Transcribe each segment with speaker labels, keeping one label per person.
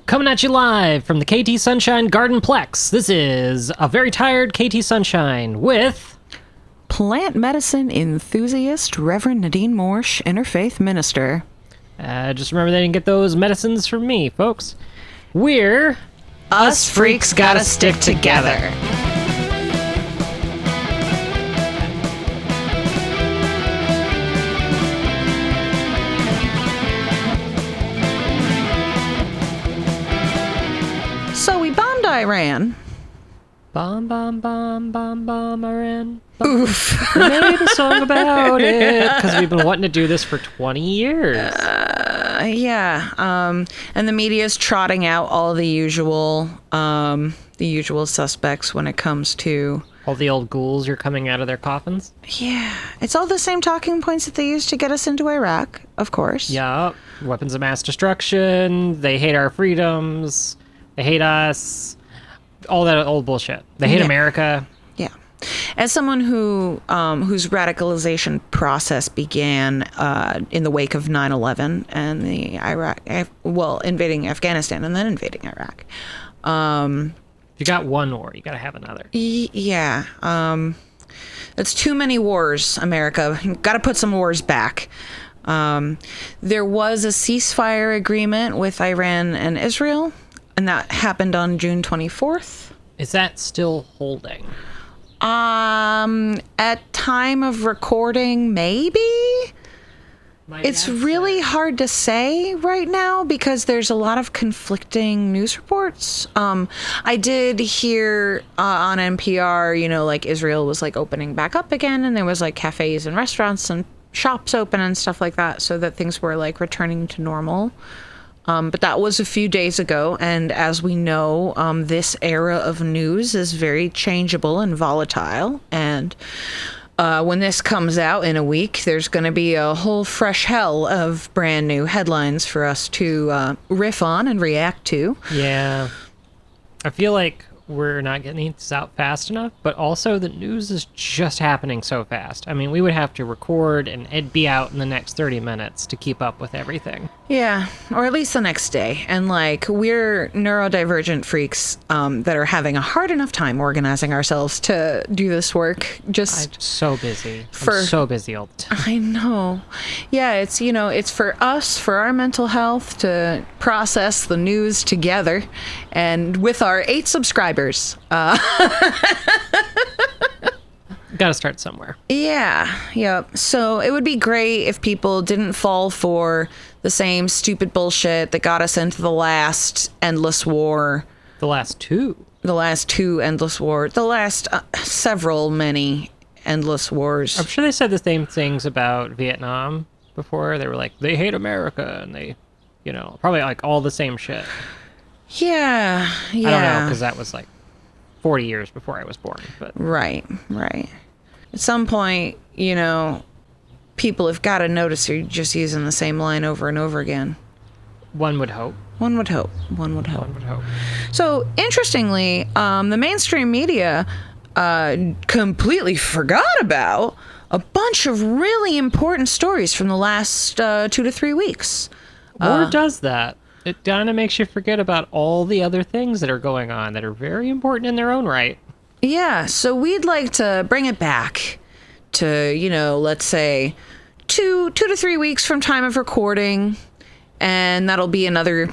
Speaker 1: Coming at you live from the KT Sunshine Garden Plex. This is a very tired KT Sunshine with
Speaker 2: plant medicine enthusiast Reverend Nadine Morsch, interfaith minister.
Speaker 1: Just remember they didn't get those medicines from me, folks. We're
Speaker 2: Us Freaks Gotta Stick Together. So we bombed Iran.
Speaker 1: Bomb, Iran. Oof. We made a song about it because we've been wanting to do this for 20 years.
Speaker 2: Yeah. And the media's trotting out all the usual suspects when it comes to
Speaker 1: all the old ghouls are coming out of their coffins.
Speaker 2: Yeah. It's all the same talking points that they used to get us into Iraq, of course.
Speaker 1: Yeah. Weapons of mass destruction. They hate our freedoms. They hate us. All that old bullshit. They hate America.
Speaker 2: Yeah. As someone whose radicalization process began in the wake of 9/11 and the invading Afghanistan and then invading Iraq.
Speaker 1: You got one war, you got to have another.
Speaker 2: Yeah. That's too many wars, America. Got to put some wars back. There was a ceasefire agreement with Iran and Israel, and that happened on June 24th.
Speaker 1: Is that still holding?
Speaker 2: At time of recording, maybe? It's really hard to say right now because there's a lot of conflicting news reports. I did hear on NPR, like Israel was like opening back up again, and there was like cafes and restaurants and shops open and stuff like that, so that things were like returning to normal. But that was a few days ago, and as we know, this era of news is very changeable and volatile, and when this comes out in a week, there's going to be a whole fresh hell of brand new headlines for us to riff on and react to.
Speaker 1: Yeah. I feel like we're not getting this out fast enough, but also the news is just happening so fast. I mean, we would have to record and it'd be out in the next 30 minutes to keep up with everything.
Speaker 2: Yeah, or at least the next day. And we're neurodivergent freaks that are having a hard enough time organizing ourselves to do this work.
Speaker 1: I'm so busy. I'm so busy all the time.
Speaker 2: I know. Yeah, it's for us, for our mental health, to process the news together. And with our 8 subscribers,
Speaker 1: got to start somewhere.
Speaker 2: Yeah. So it would be great if people didn't fall for the same stupid bullshit that got us into the last endless war.
Speaker 1: The last two
Speaker 2: endless wars. The last many endless wars.
Speaker 1: I'm sure they said the same things about Vietnam before. They were like, they hate America, and they, probably like all the same shit.
Speaker 2: Yeah.
Speaker 1: I don't know, because that was like 40 years before I was born. But
Speaker 2: Right. At some point, people have got to notice you're just using the same line over and over again.
Speaker 1: One would hope.
Speaker 2: So, interestingly, the mainstream media completely forgot about a bunch of really important stories from the last 2 to 3 weeks.
Speaker 1: War does that. It kind of makes you forget about all the other things that are going on that are very important in their own right.
Speaker 2: Yeah, so we'd like to bring it back to, let's say 2 to 3 weeks from time of recording, and that'll be another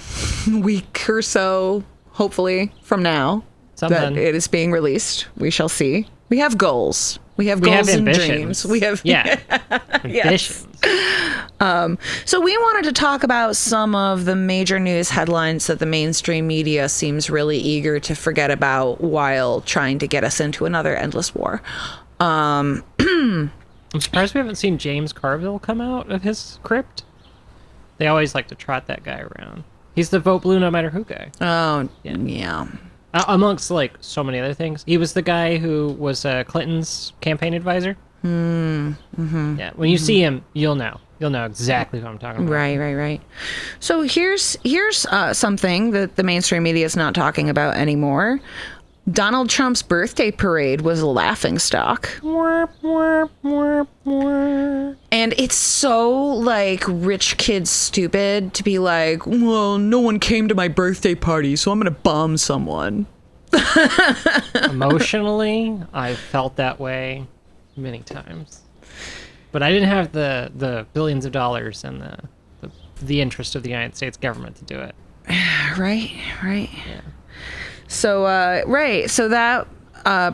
Speaker 2: week or so, hopefully, from now that it is being released. We shall see. We have goals. We have goals and dreams. We have
Speaker 1: ambitions.
Speaker 2: So we wanted to talk about some of the major news headlines that the mainstream media seems really eager to forget about while trying to get us into another endless war.
Speaker 1: I'm surprised we haven't seen James Carville come out of his crypt. They always like to trot that guy around. He's the vote blue no matter who guy.
Speaker 2: Oh, yeah.
Speaker 1: Amongst so many other things. He was the guy who was Clinton's campaign advisor.
Speaker 2: Mm-hmm.
Speaker 1: Yeah, when you see him, you'll know. You'll know exactly what I'm talking about.
Speaker 2: Right. So here's something that the mainstream media is not talking about anymore. Donald Trump's birthday parade was a laughingstock. And it's so, like, rich kid stupid to be like, well, no one came to my birthday party, so I'm going to bomb someone.
Speaker 1: Emotionally, I've felt that way many times. But I didn't have the billions of dollars and the interest of the United States government to do it.
Speaker 2: Right.
Speaker 1: Yeah.
Speaker 2: So, so that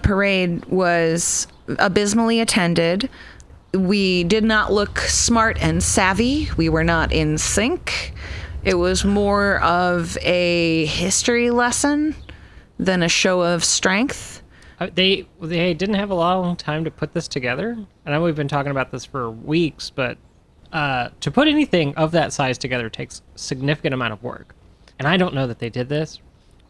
Speaker 2: parade was abysmally attended. We did not look smart and savvy. We were not in sync. It was more of a history lesson than a show of strength.
Speaker 1: They didn't have a long time to put this together. I know we've been talking about this for weeks, but to put anything of that size together takes a significant amount of work. And I don't know that they did this,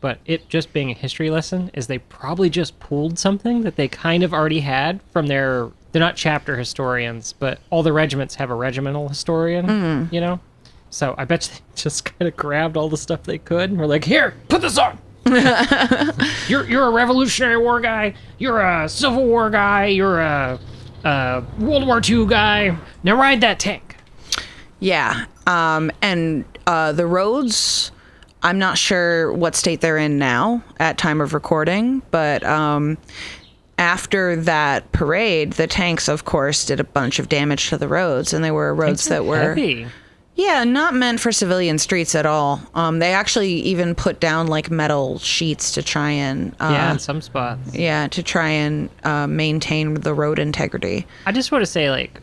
Speaker 1: but it just being a history lesson is they probably just pulled something that they kind of already had from they're not chapter historians, but all the regiments have a regimental historian, you know? So I bet they just kind of grabbed all the stuff they could and were like, here, put this on. You're a Revolutionary War guy. You're a Civil War guy. You're a World War II guy. Now ride that tank.
Speaker 2: Yeah. And the roads, I'm not sure what state they're in now at time of recording, but after that parade, the tanks, of course, did a bunch of damage to the roads, and they were roads that were
Speaker 1: heavy.
Speaker 2: Yeah, not meant for civilian streets at all. They actually even put down like metal sheets to try and
Speaker 1: in some spots.
Speaker 2: Yeah, to try and maintain the road integrity.
Speaker 1: I just want to say, like,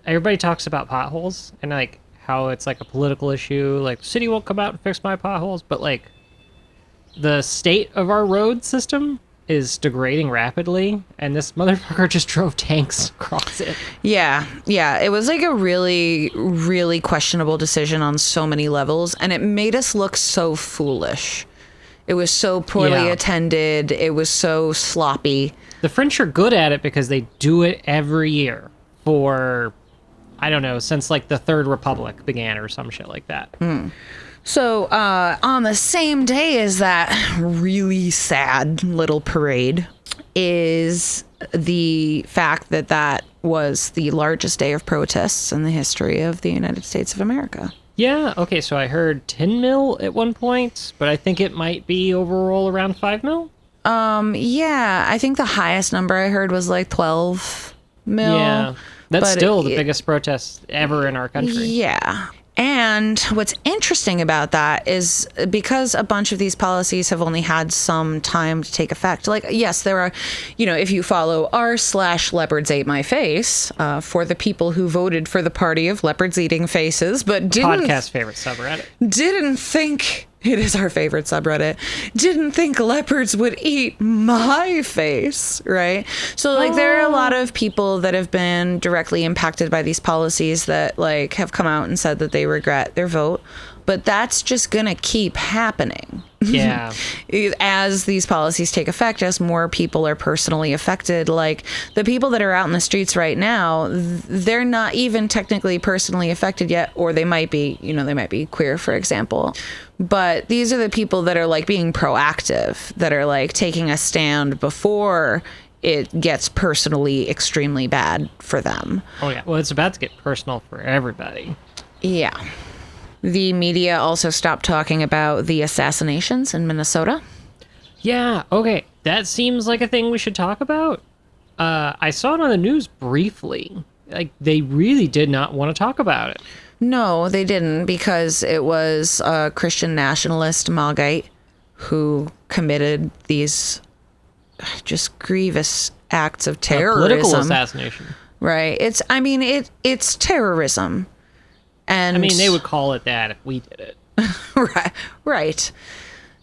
Speaker 1: everybody talks about potholes and like how it's like a political issue. Like, the city won't come out and fix my potholes, but like the state of our road system is degrading rapidly, and this motherfucker just drove tanks across it. Yeah,
Speaker 2: it was like a really, really questionable decision on so many levels, and it made us look so foolish. It was so poorly attended. It was so sloppy.
Speaker 1: The French are good at it because they do it every year for, I don't know, since like the Third Republic began or some shit like that.
Speaker 2: So, on the same day as that really sad little parade is the fact that that was the largest day of protests in the history of the United States of America.
Speaker 1: Yeah, okay, so I heard 10 mil at one point, but I think it might be overall around 5 mil?
Speaker 2: Yeah, I think the highest number I heard was like 12 mil.
Speaker 1: Yeah, that's still the biggest protest ever in our country.
Speaker 2: Yeah. And what's interesting about that is because a bunch of these policies have only had some time to take effect. Like, yes, there are, if you follow r/leopards ate my face, for the people who voted for the party of leopards eating faces, but
Speaker 1: podcast favorite subreddit.
Speaker 2: Didn't think it is our favorite subreddit. Didn't think leopards would eat my face, right? So, like, there are a lot of people that have been directly impacted by these policies that, like, have come out and said that they regret their vote. But that's just going to keep happening.
Speaker 1: Yeah.
Speaker 2: As these policies take effect, as more people are personally affected, like the people that are out in the streets right now, they're not even technically personally affected yet, or they might be, they might be queer, for example. But these are the people that are like being proactive, that are like taking a stand before it gets personally extremely bad for them.
Speaker 1: Oh, yeah. Well, it's about to get personal for everybody.
Speaker 2: Yeah. The media also stopped talking about the assassinations in Minnesota.
Speaker 1: Yeah, okay. That seems like a thing we should talk about. I saw it on the news briefly. Like, they really did not want to talk about it.
Speaker 2: No, they didn't, because it was a Christian nationalist Malgite who committed these just grievous acts of terrorism.
Speaker 1: Political assassination.
Speaker 2: Right. It's terrorism. And
Speaker 1: they would call it that if we did it.
Speaker 2: Right.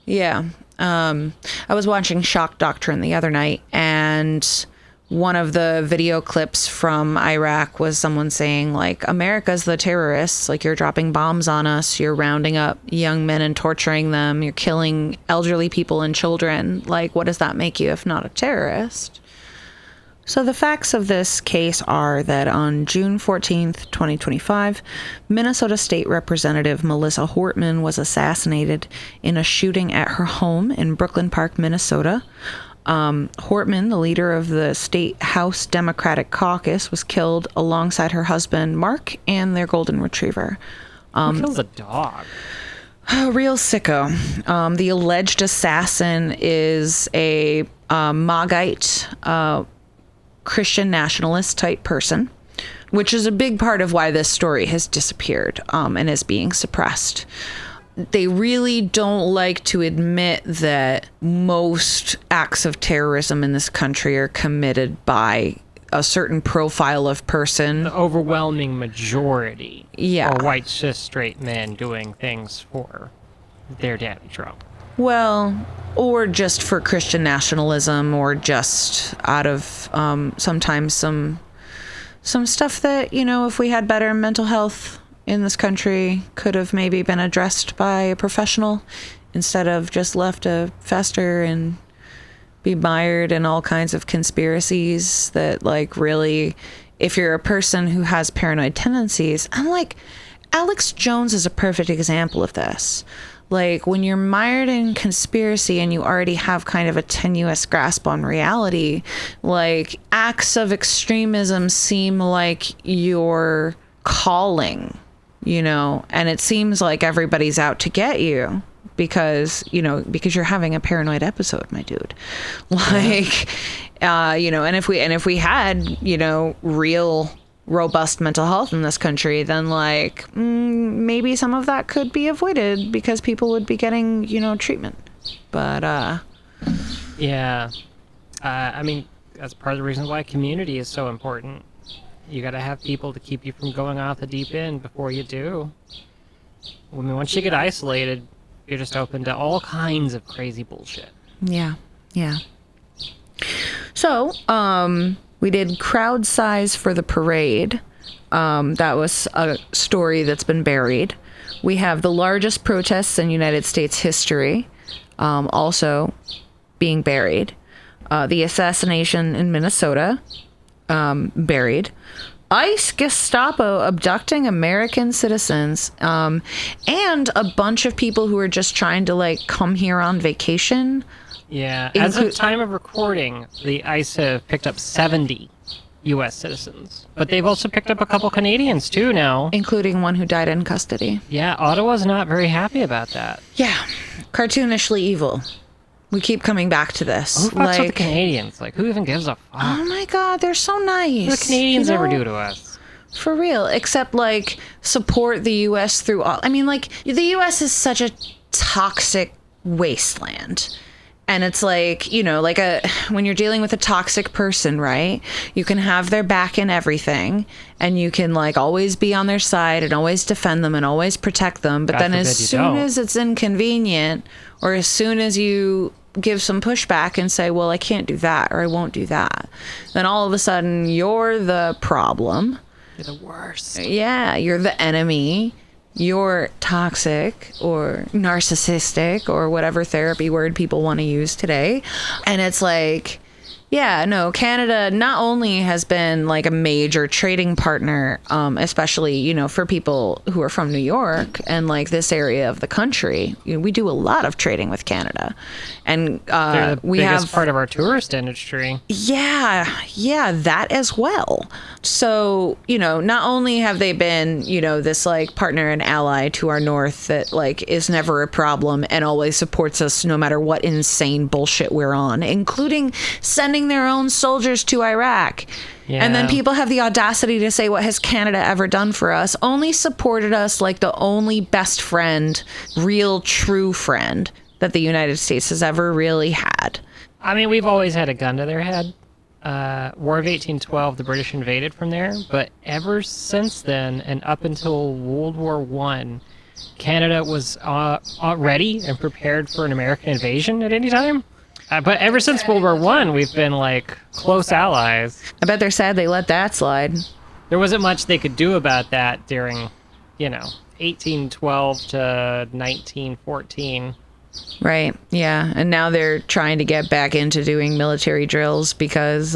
Speaker 2: Yeah. I was watching Shock Doctrine the other night, and one of the video clips from Iraq was someone saying, like, America's the terrorists. Like, you're dropping bombs on us. You're rounding up young men and torturing them. You're killing elderly people and children. Like, what does that make you if not a terrorist? So the facts of this case are that on June 14th, 2025, Minnesota State Representative Melissa Hortman was assassinated in a shooting at her home in Brooklyn Park, Minnesota. Hortman, the leader of the State House Democratic Caucus, was killed alongside her husband, Mark, and their golden retriever.
Speaker 1: Who kills a dog?
Speaker 2: A real sicko. The alleged assassin is a Maagite, Christian nationalist type person, which is a big part of why this story has disappeared and is being suppressed. They really don't like to admit that most acts of terrorism in this country are committed by a certain profile of person.
Speaker 1: The overwhelming majority
Speaker 2: Yeah.
Speaker 1: are white, cis, straight men doing things for their daddy Trump.
Speaker 2: Well, or just for Christian nationalism, or just out of sometimes some stuff that, you know, if we had better mental health in this country, could have maybe been addressed by a professional instead of just left to fester and be mired in all kinds of conspiracies that, like, really, if you're a person who has paranoid tendencies, I'm like, Alex Jones is a perfect example of this. Like, when you're mired in conspiracy and you already have kind of a tenuous grasp on reality, like, acts of extremism seem like your calling, you know, and it seems like everybody's out to get you because you're having a paranoid episode, my dude. Like, and if we had, real robust mental health in this country, then, like, maybe some of that could be avoided because people would be getting, treatment. But
Speaker 1: yeah, I mean, that's part of the reason why community is so important. You got to have people to keep you from going off the deep end before you do. I mean, once you get isolated, you're just open to all kinds of crazy bullshit.
Speaker 2: Yeah. So, we did crowd size for the parade. That was a story that's been buried. We have the largest protests in United States history, also being buried. The assassination in Minnesota, buried. ICE Gestapo abducting American citizens, and a bunch of people who are just trying to, like, come here on vacation.
Speaker 1: Yeah, as of time of recording, the ICE have picked up 70 U.S. citizens. But they've also picked up a couple Canadians, too, now.
Speaker 2: Including one who died in custody.
Speaker 1: Yeah, Ottawa's not very happy about that.
Speaker 2: Yeah, cartoonishly evil. We keep coming back to this.
Speaker 1: Who fucks with the Canadians? Like, who even gives a fuck?
Speaker 2: Oh my god, they're so nice.
Speaker 1: What do the Canadians ever do to us?
Speaker 2: For real, except, like, support the U.S. through all... I mean, like, the U.S. is such a toxic wasteland. And it's like, when you're dealing with a toxic person, right? You can have their back in everything, and you can, like, always be on their side and always defend them and always protect them. But then as soon as it's inconvenient, or as soon as you give some pushback and say, well, I can't do that, or I won't do that, then all of a sudden you're the problem.
Speaker 1: You're the worst.
Speaker 2: Yeah, you're the enemy. You're toxic or narcissistic or whatever therapy word people want to use today. And it's like, yeah, no, Canada not only has been, like, a major trading partner, especially, for people who are from New York and, like, this area of the country. We do a lot of trading with Canada. And
Speaker 1: they're the
Speaker 2: we
Speaker 1: biggest
Speaker 2: have
Speaker 1: part of our tourist industry.
Speaker 2: Yeah, that as well. So, not only have they been, this, like, partner and ally to our north that, like, is never a problem and always supports us no matter what insane bullshit we're on, including sending their own soldiers to Iraq. Yeah. And then people have the audacity to say, what has Canada ever done for us? Only supported us like the only best friend, real true friend that the United States has ever really had.
Speaker 1: I mean, we've always had a gun to their head. War of 1812, the British invaded from there, but ever since then, and up until World War I, Canada was ready and prepared for an American invasion at any time. But ever since World War I, we've been, like, close allies.
Speaker 2: I bet they're sad they let that slide.
Speaker 1: There wasn't much they could do about that during, 1812 to 1914.
Speaker 2: Right. Yeah. And now they're trying to get back into doing military drills because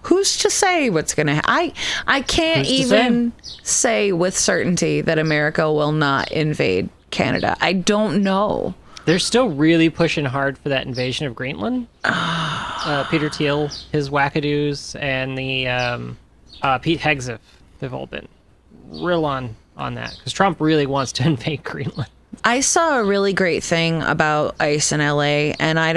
Speaker 2: who's to say what's going to I can't even say with certainty that America will not invade Canada. I don't know.
Speaker 1: They're still really pushing hard for that invasion of Greenland. Peter Thiel, his wackadoos, and the Pete Hegseth, they've all been real on that because Trump really wants to invade Greenland.
Speaker 2: I saw a really great thing about ICE in LA, and I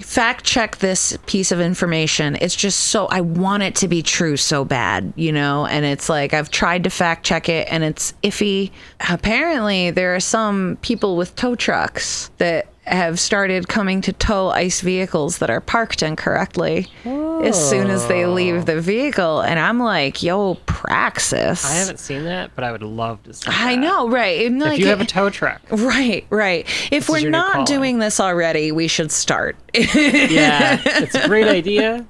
Speaker 2: fact check this piece of information. It's just so, I want it to be true so bad, you know? And it's like, I've tried to fact check it and it's iffy. Apparently there are some people with tow trucks that have started coming to tow ICE vehicles that are parked incorrectly as soon as they leave the vehicle. And I'm like, yo, praxis.
Speaker 1: I haven't seen that, but I would love to see that.
Speaker 2: I know, right? And
Speaker 1: if you have a tow truck.
Speaker 2: Right. If we're not doing this already, we should start.
Speaker 1: Yeah, it's a great idea.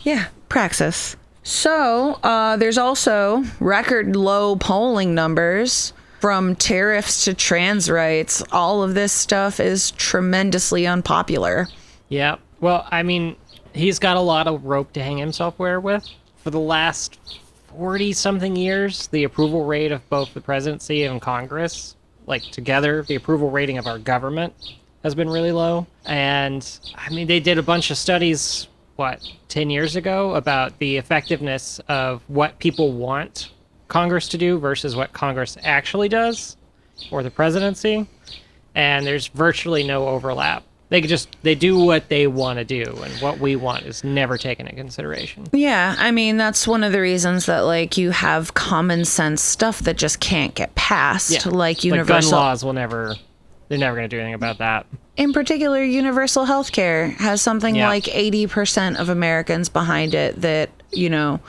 Speaker 2: Yeah, praxis. So there's also record low polling numbers. From tariffs to trans rights, all of this stuff is tremendously unpopular.
Speaker 1: Yeah. Well, I mean, he's got a lot of rope to hang himself with. For the last 40-something years, the approval rate of both the presidency and Congress, like together, the approval rating of our government has been really low. And, I mean, they did a bunch of studies, 10 years ago about the effectiveness of what people want Congress to do versus what Congress actually does, or the presidency, and there's virtually no overlap. They do what they want to do, and what we want is never taken into consideration.
Speaker 2: Yeah, I mean, that's one of the reasons that, like, you have common sense stuff that just can't get passed, like universal...
Speaker 1: Like gun laws they're never going to do anything about that.
Speaker 2: In particular, universal health care has something like 80% of Americans behind it that, you know,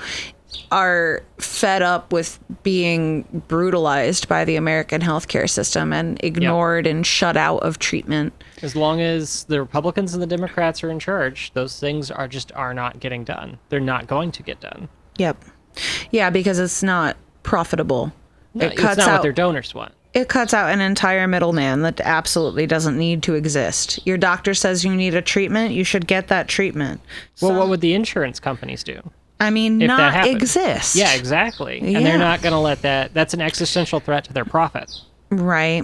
Speaker 2: are fed up with being brutalized by the American healthcare system and ignored and shut out of treatment.
Speaker 1: As long as the Republicans and the Democrats are in charge, those things are not getting done. They're not going to get done.
Speaker 2: Yep. Yeah, because it's not profitable.
Speaker 1: No, it's not what their donors want.
Speaker 2: It cuts out an entire middleman that absolutely doesn't need to exist. Your doctor says you need a treatment, you should get that treatment.
Speaker 1: Well, what would the insurance companies do?
Speaker 2: I mean,
Speaker 1: if
Speaker 2: not exist.
Speaker 1: Yeah, exactly. And they're not going to let that's an existential threat to their profit.
Speaker 2: Right.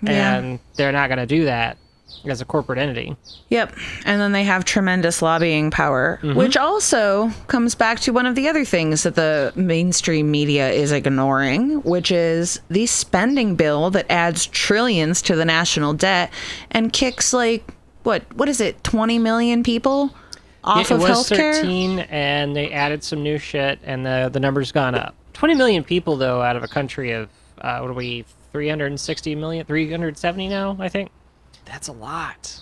Speaker 1: And they're not going to do that as a corporate entity.
Speaker 2: Yep. And then they have tremendous lobbying power, which also comes back to one of the other things that the mainstream media is ignoring, which is the spending bill that adds trillions to the national debt and kicks what is it, 20 million people off of healthcare?
Speaker 1: It was 13, and they added some new shit, and the number's gone up. 20 million people, though, out of a country of, 360 million, 370 now, I think. That's a lot.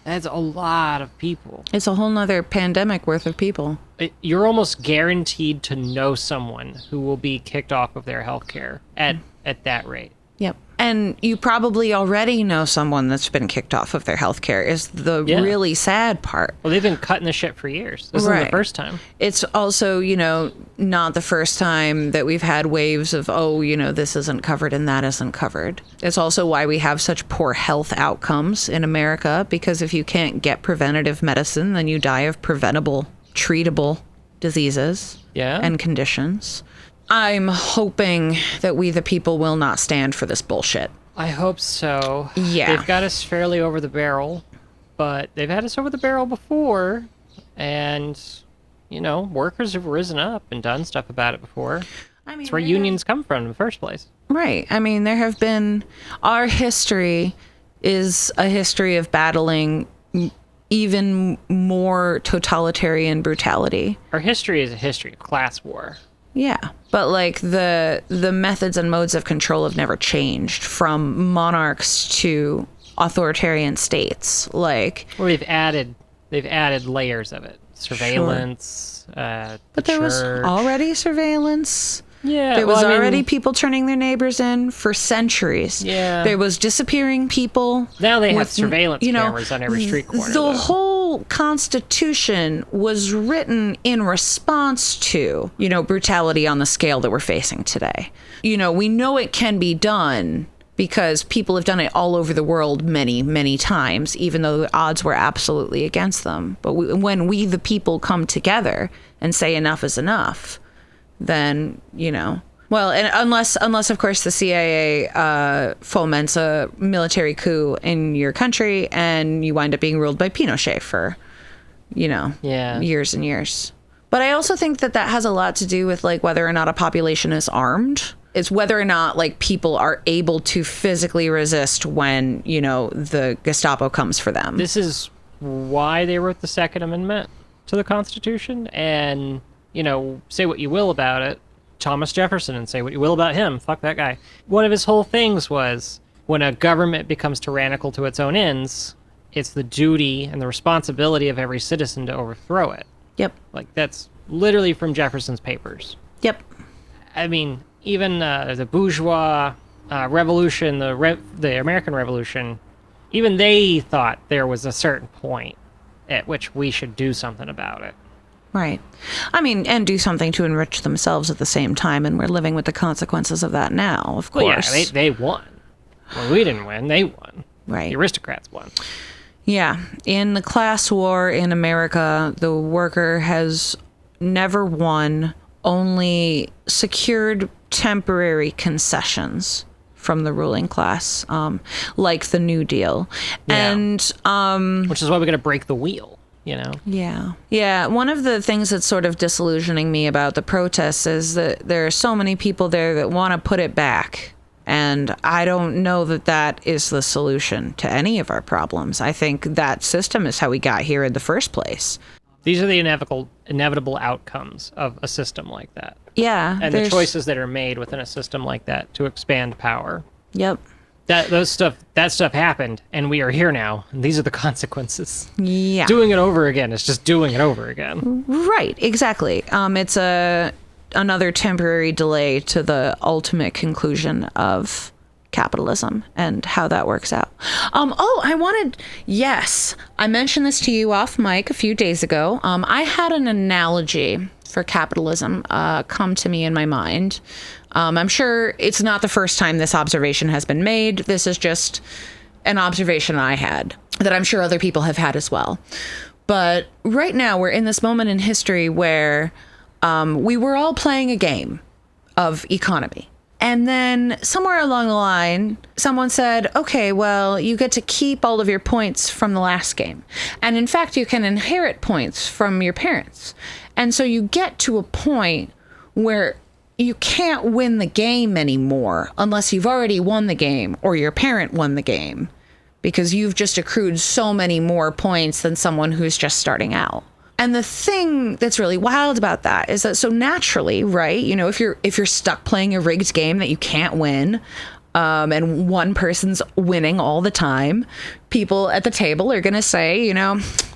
Speaker 1: That's a lot of people.
Speaker 2: It's a whole nother pandemic worth of people.
Speaker 1: You're almost guaranteed to know someone who will be kicked off of their healthcare at that rate.
Speaker 2: Yep. And you probably already know someone that's been kicked off of their health care is the really sad part.
Speaker 1: Well, they've been cutting the shit for years. This isn't the first time.
Speaker 2: It's also, not the first time that we've had waves of, this isn't covered and that isn't covered. It's also why we have such poor health outcomes in America, because if you can't get preventative medicine, then you die of preventable, treatable diseases and conditions. I'm hoping that we, the people, will not stand for this bullshit.
Speaker 1: I hope so.
Speaker 2: Yeah.
Speaker 1: They've got us fairly over the barrel, but they've had us over the barrel before, and, workers have risen up and done stuff about it before. That's where unions come from in the first place.
Speaker 2: Right. I mean, our history is a history of battling even more totalitarian brutality.
Speaker 1: Our history is a history of class war.
Speaker 2: Yeah, but the methods and modes of control have never changed from monarchs to authoritarian states.
Speaker 1: They've added layers of it. Surveillance.
Speaker 2: But there was already surveillance.
Speaker 1: Yeah,
Speaker 2: there was already people turning their neighbors in for centuries.
Speaker 1: Yeah,
Speaker 2: there was disappearing people.
Speaker 1: Now they have surveillance cameras on every street corner.
Speaker 2: The whole Constitution was written in response to, brutality on the scale that we're facing today. We know it can be done, because people have done it all over the world many, many times, even though the odds were absolutely against them. But when we, the people, come together and say enough is enough, then, well, and unless of course the CIA foments a military coup in your country and you wind up being ruled by Pinochet for, years and years. But I also think that has a lot to do with like whether or not a population is armed. It's whether or not like people are able to physically resist when, the Gestapo comes for them.
Speaker 1: This is why they wrote the Second Amendment to the Constitution. And, say what you will about it. Thomas Jefferson, and say what you will about him. Fuck that guy. One of his whole things was when a government becomes tyrannical to its own ends, it's the duty and the responsibility of every citizen to overthrow it.
Speaker 2: Yep.
Speaker 1: Like, that's literally from Jefferson's papers.
Speaker 2: Yep.
Speaker 1: I mean, even the bourgeois revolution, the American Revolution, even they thought there was a certain point at which we should do something about it.
Speaker 2: Right. I mean, and do something to enrich themselves at the same time, and we're living with the consequences of that now, of course.
Speaker 1: Well, yeah, they won. When we didn't win, they won.
Speaker 2: Right.
Speaker 1: The aristocrats won.
Speaker 2: Yeah. In the class war in America, the worker has never won, only secured temporary concessions from the ruling class, like the New Deal.
Speaker 1: Yeah.
Speaker 2: And
Speaker 1: which is why we got to break the wheel.
Speaker 2: Yeah. One of the things that's sort of disillusioning me about the protests is that there are so many people there that want to put it back. And I don't know that is the solution to any of our problems. I think that system is how we got here in the first place.
Speaker 1: These are the inevitable outcomes of a system like that.
Speaker 2: Yeah.
Speaker 1: And the choices that are made within a system like that to expand power.
Speaker 2: Yep.
Speaker 1: That stuff happened, and we are here now, and these are the consequences.
Speaker 2: Yeah.
Speaker 1: Doing it over again is just doing it over again.
Speaker 2: Right, exactly. It's another temporary delay to the ultimate conclusion of capitalism and how that works out. Yes, I mentioned this to you off mic a few days ago. I had an analogy for capitalism come to me in my mind. I'm sure it's not the first time this observation has been made. This is just an observation I had that I'm sure other people have had as well. But right now we're in this moment in history where we were all playing a game of economy. And then somewhere along the line, someone said, okay, well, you get to keep all of your points from the last game. And in fact, you can inherit points from your parents. And so you get to a point where you can't win the game anymore unless you've already won the game or your parent won the game, because you've just accrued so many more points than someone who's just starting out. And the thing that's really wild about that is that so naturally, right, if you're stuck playing a rigged game that you can't win, and one person's winning all the time, people at the table are going to say,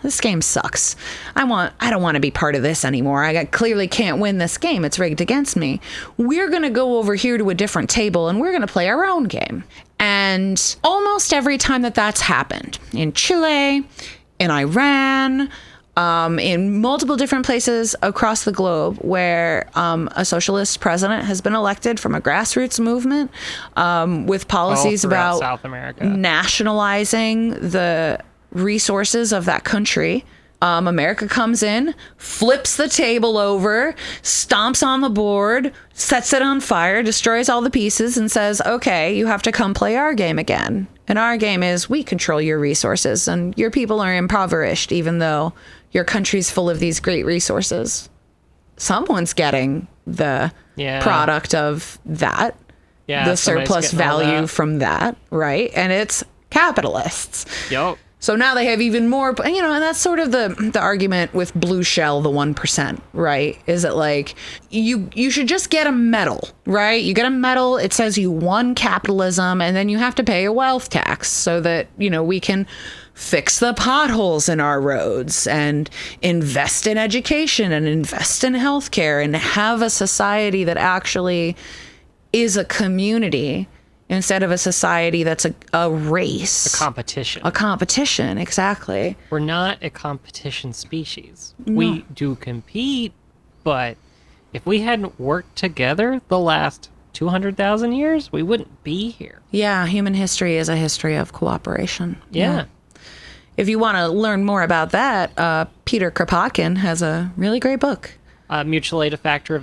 Speaker 2: this game sucks. I don't want to be part of this anymore. I clearly can't win this game. It's rigged against me. We're going to go over here to a different table and we're going to play our own game. And almost every time that's happened, in Chile, in Iran, in multiple different places across the globe where a socialist president has been elected from a grassroots movement with policies about
Speaker 1: South America,
Speaker 2: nationalizing the resources of that country. America comes in, flips the table over, stomps on the board, sets it on fire, destroys all the pieces, and says, okay, you have to come play our game again. And our game is we control your resources and your people are impoverished, even though your country's full of these great resources. Someone's getting the product of that, the surplus value from that, right? And it's capitalists.
Speaker 1: Yep.
Speaker 2: So now they have even more, and that's sort of the argument with Blue Shell, the 1%, right? Is it like, you should just get a medal, right? You get a medal, it says you won capitalism, and then you have to pay a wealth tax so that, we can fix the potholes in our roads and invest in education and invest in healthcare and have a society that actually is a community instead of a society that's a race.
Speaker 1: A competition.
Speaker 2: A competition, exactly.
Speaker 1: We're not a competition species.
Speaker 2: No.
Speaker 1: We do compete, but if we hadn't worked together the last 200,000 years, we wouldn't be here.
Speaker 2: Yeah, human history is a history of cooperation.
Speaker 1: Yeah.
Speaker 2: If you want to learn more about that, Peter Kropotkin has a really great book.
Speaker 1: Mutual aid, a factor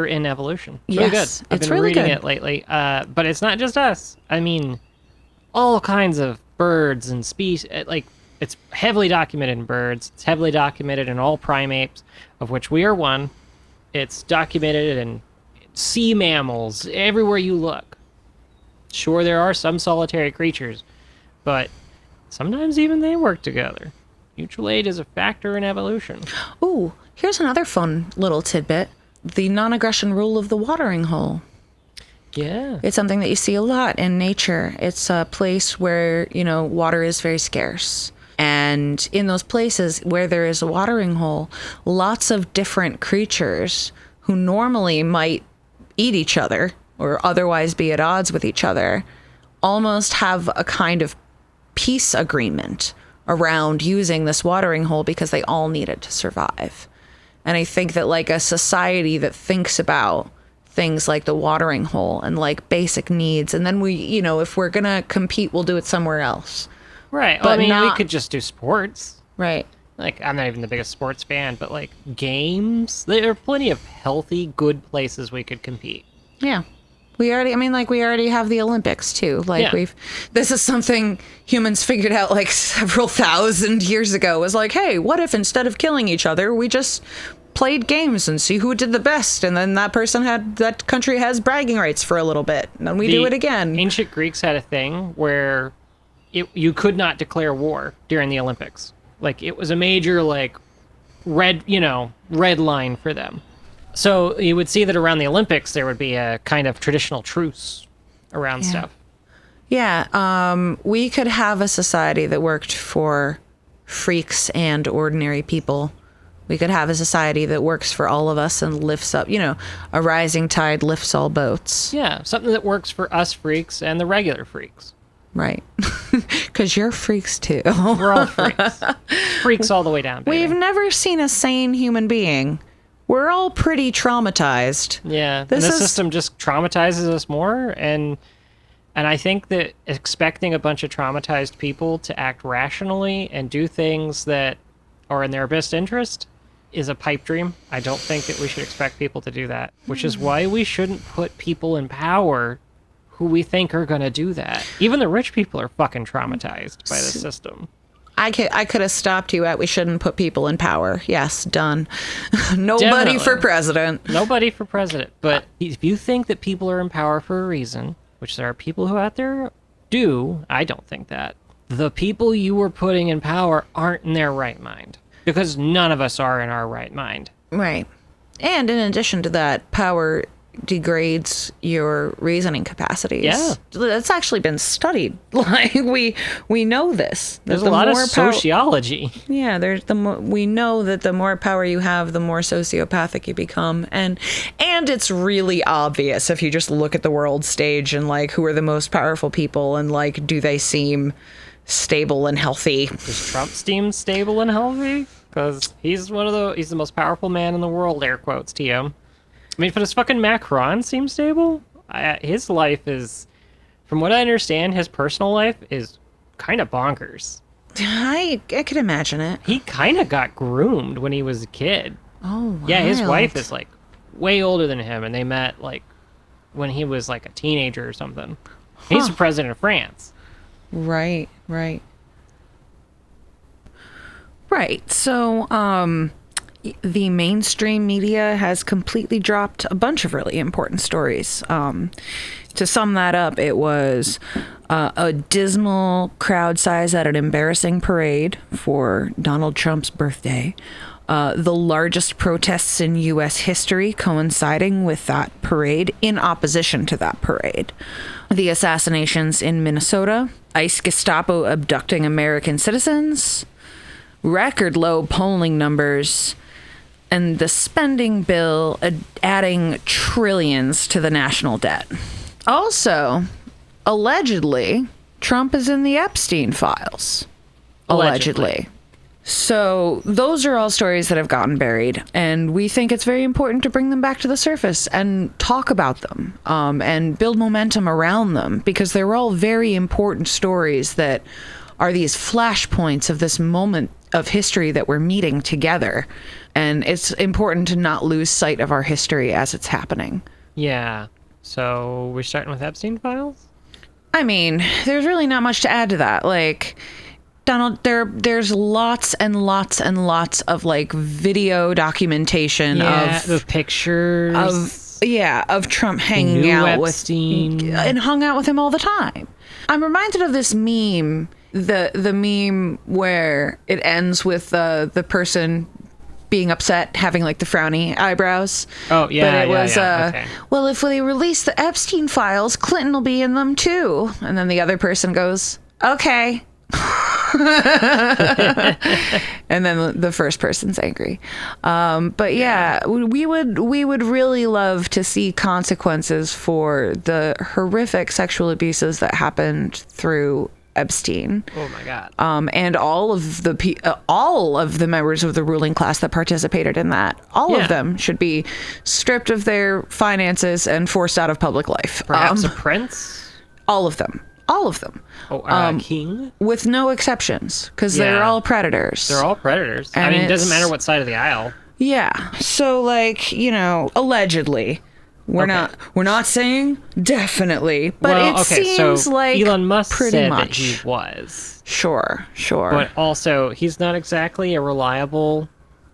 Speaker 1: in evolution. It's
Speaker 2: Yes,
Speaker 1: really good. I've been
Speaker 2: really
Speaker 1: reading
Speaker 2: good.
Speaker 1: it lately. But it's not just us. I mean, all kinds of birds and species. It's heavily documented in birds. It's heavily documented in all primates, of which we are one. It's documented in sea mammals, everywhere you look. Sure, there are some solitary creatures, but sometimes even they work together. Mutual aid is a factor in evolution.
Speaker 2: Ooh, here's another fun little tidbit. The non-aggression rule of the watering hole.
Speaker 1: Yeah.
Speaker 2: It's something that you see a lot in nature. It's a place where, water is very scarce. And in those places where there is a watering hole, lots of different creatures who normally might eat each other or otherwise be at odds with each other almost have a kind of peace agreement around using this watering hole because they all need it to survive. And I think that like a society that thinks about things like the watering hole and like basic needs, and then we, if we're going to compete, we'll do it somewhere else.
Speaker 1: Right.
Speaker 2: But
Speaker 1: we could just do sports.
Speaker 2: Right.
Speaker 1: Like, I'm not even the biggest sports fan, but like games, there are plenty of healthy, good places we could compete.
Speaker 2: Yeah. We already have the Olympics too. Like
Speaker 1: Yeah.
Speaker 2: this is something humans figured out like several thousand years ago, was like, hey, what if instead of killing each other, we just played games and see who did the best, and then that country has bragging rights for a little bit, and then we do it again.
Speaker 1: Ancient Greeks had a thing where you could not declare war during the Olympics. Like, it was a major red line for them. So you would see that around the Olympics there would be a kind of traditional truce around stuff.
Speaker 2: Yeah, we could have a society that worked for freaks and ordinary people. We could have a society that works for all of us and lifts up, a rising tide lifts all boats.
Speaker 1: Yeah, something that works for us freaks and the regular freaks.
Speaker 2: Right. Because you're freaks too.
Speaker 1: We're all freaks. Freaks all the way down, baby.
Speaker 2: We've never seen a sane human being. We're all pretty traumatized.
Speaker 1: Yeah, and the system just traumatizes us more, and I think that expecting a bunch of traumatized people to act rationally and do things that are in their best interest is a pipe dream. I don't think that we should expect people to do that, which is why we shouldn't put people in power who we think are going to do that. Even the rich people are fucking traumatized by the system.
Speaker 2: I could have stopped you at we shouldn't put people in power. Yes, done. Nobody
Speaker 1: Definitely.
Speaker 2: for president.
Speaker 1: Nobody for president. But if you think that people are in power for a reason, which there are people who out there do, I don't think that. The people you were putting in power aren't in their right mind. Because none of us are in our right mind.
Speaker 2: Right. And in addition to that, power degrades your reasoning capacities.
Speaker 1: Yeah.
Speaker 2: That's actually been studied. Like we know this.
Speaker 1: There's a lot of sociology.
Speaker 2: Yeah, we know that the more power you have, the more sociopathic you become, and it's really obvious if you just look at the world stage and like who are the most powerful people and like do they seem stable and healthy.
Speaker 1: Does Trump seem stable and healthy? Because he's the most powerful man in the world, air quotes, TM. I mean, but does fucking Macron seem stable? His life is, from what I understand, his personal life is kind of bonkers.
Speaker 2: I could imagine it.
Speaker 1: He kind of got groomed when he was a kid.
Speaker 2: Oh, wow.
Speaker 1: Yeah, his wife is like way older than him, and they met like when he was like a teenager or something. He's the president of France.
Speaker 2: Right. So, the mainstream media has completely dropped a bunch of really important stories. To sum that up, it was a dismal crowd size at an embarrassing parade for Donald Trump's birthday. The largest protests in U.S. history coinciding with that parade, in opposition to that parade. The assassinations in Minnesota, ICE Gestapo abducting American citizens, record low polling numbers, and the spending bill adding trillions to the national debt. Also, allegedly, Trump is in the Epstein Files. Allegedly. So those are all stories that have gotten buried, and we think it's very important to bring them back to the surface and talk about them, and build momentum around them, because they're all very important stories that are these flashpoints of this moment of history that we're meeting together. And it's important to not lose sight of our history as it's happening.
Speaker 1: Yeah. So we're starting with Epstein Files?
Speaker 2: I mean, there's really not much to add to that. Like, Donald, there's lots and lots and lots of like video documentation of
Speaker 1: the pictures
Speaker 2: of Trump hanging out
Speaker 1: Epstein.
Speaker 2: with and hung out with him all the time. I'm reminded of this meme, the meme where it ends with the person being upset, having like the frowny eyebrows.
Speaker 1: Oh yeah,
Speaker 2: but it was
Speaker 1: okay.
Speaker 2: Well, if they release the Epstein files, Clinton will be in them too. And then the other person goes, okay. And then the first person's angry. But yeah, we would really love to see consequences for the horrific sexual abuses that happened through Epstein.
Speaker 1: Oh my God.
Speaker 2: And all of the members of the ruling class that participated in that, all of them should be stripped of their finances and forced out of public life.
Speaker 1: Perhaps a prince?
Speaker 2: All of them.
Speaker 1: Oh, king?
Speaker 2: With no exceptions, because they're all predators.
Speaker 1: They're all predators.
Speaker 2: And
Speaker 1: I mean, it doesn't matter what side of the aisle.
Speaker 2: Yeah. So, like, allegedly. We're not saying definitely, but seems
Speaker 1: so
Speaker 2: like
Speaker 1: Elon Musk
Speaker 2: pretty
Speaker 1: said
Speaker 2: much
Speaker 1: that he was.
Speaker 2: Sure.
Speaker 1: But also, he's not exactly a reliable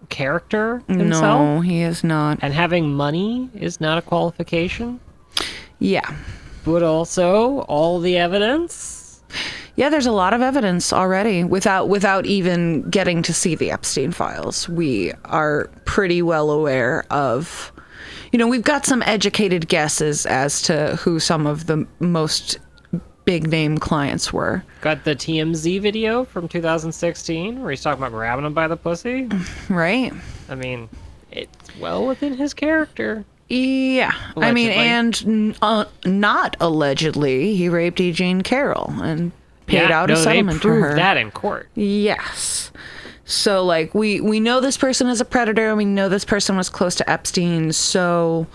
Speaker 1: character himself.
Speaker 2: No, he is not.
Speaker 1: And having money is not a qualification.
Speaker 2: Yeah.
Speaker 1: But also, all the evidence.
Speaker 2: Yeah, there's a lot of evidence already without even getting to see the Epstein files. We are pretty well aware of, we've got some educated guesses as to who some of the most big name clients were.
Speaker 1: Got the TMZ video from 2016 where he's talking about grabbing him by the pussy.
Speaker 2: Right.
Speaker 1: I mean, it's well within his character.
Speaker 2: Yeah.
Speaker 1: Allegedly.
Speaker 2: I mean, and not allegedly, he raped Jean Carroll and paid out a settlement to her.
Speaker 1: They proved that in court.
Speaker 2: Yes. So, like, we know this person is a predator, and we know this person was close to Epstein, so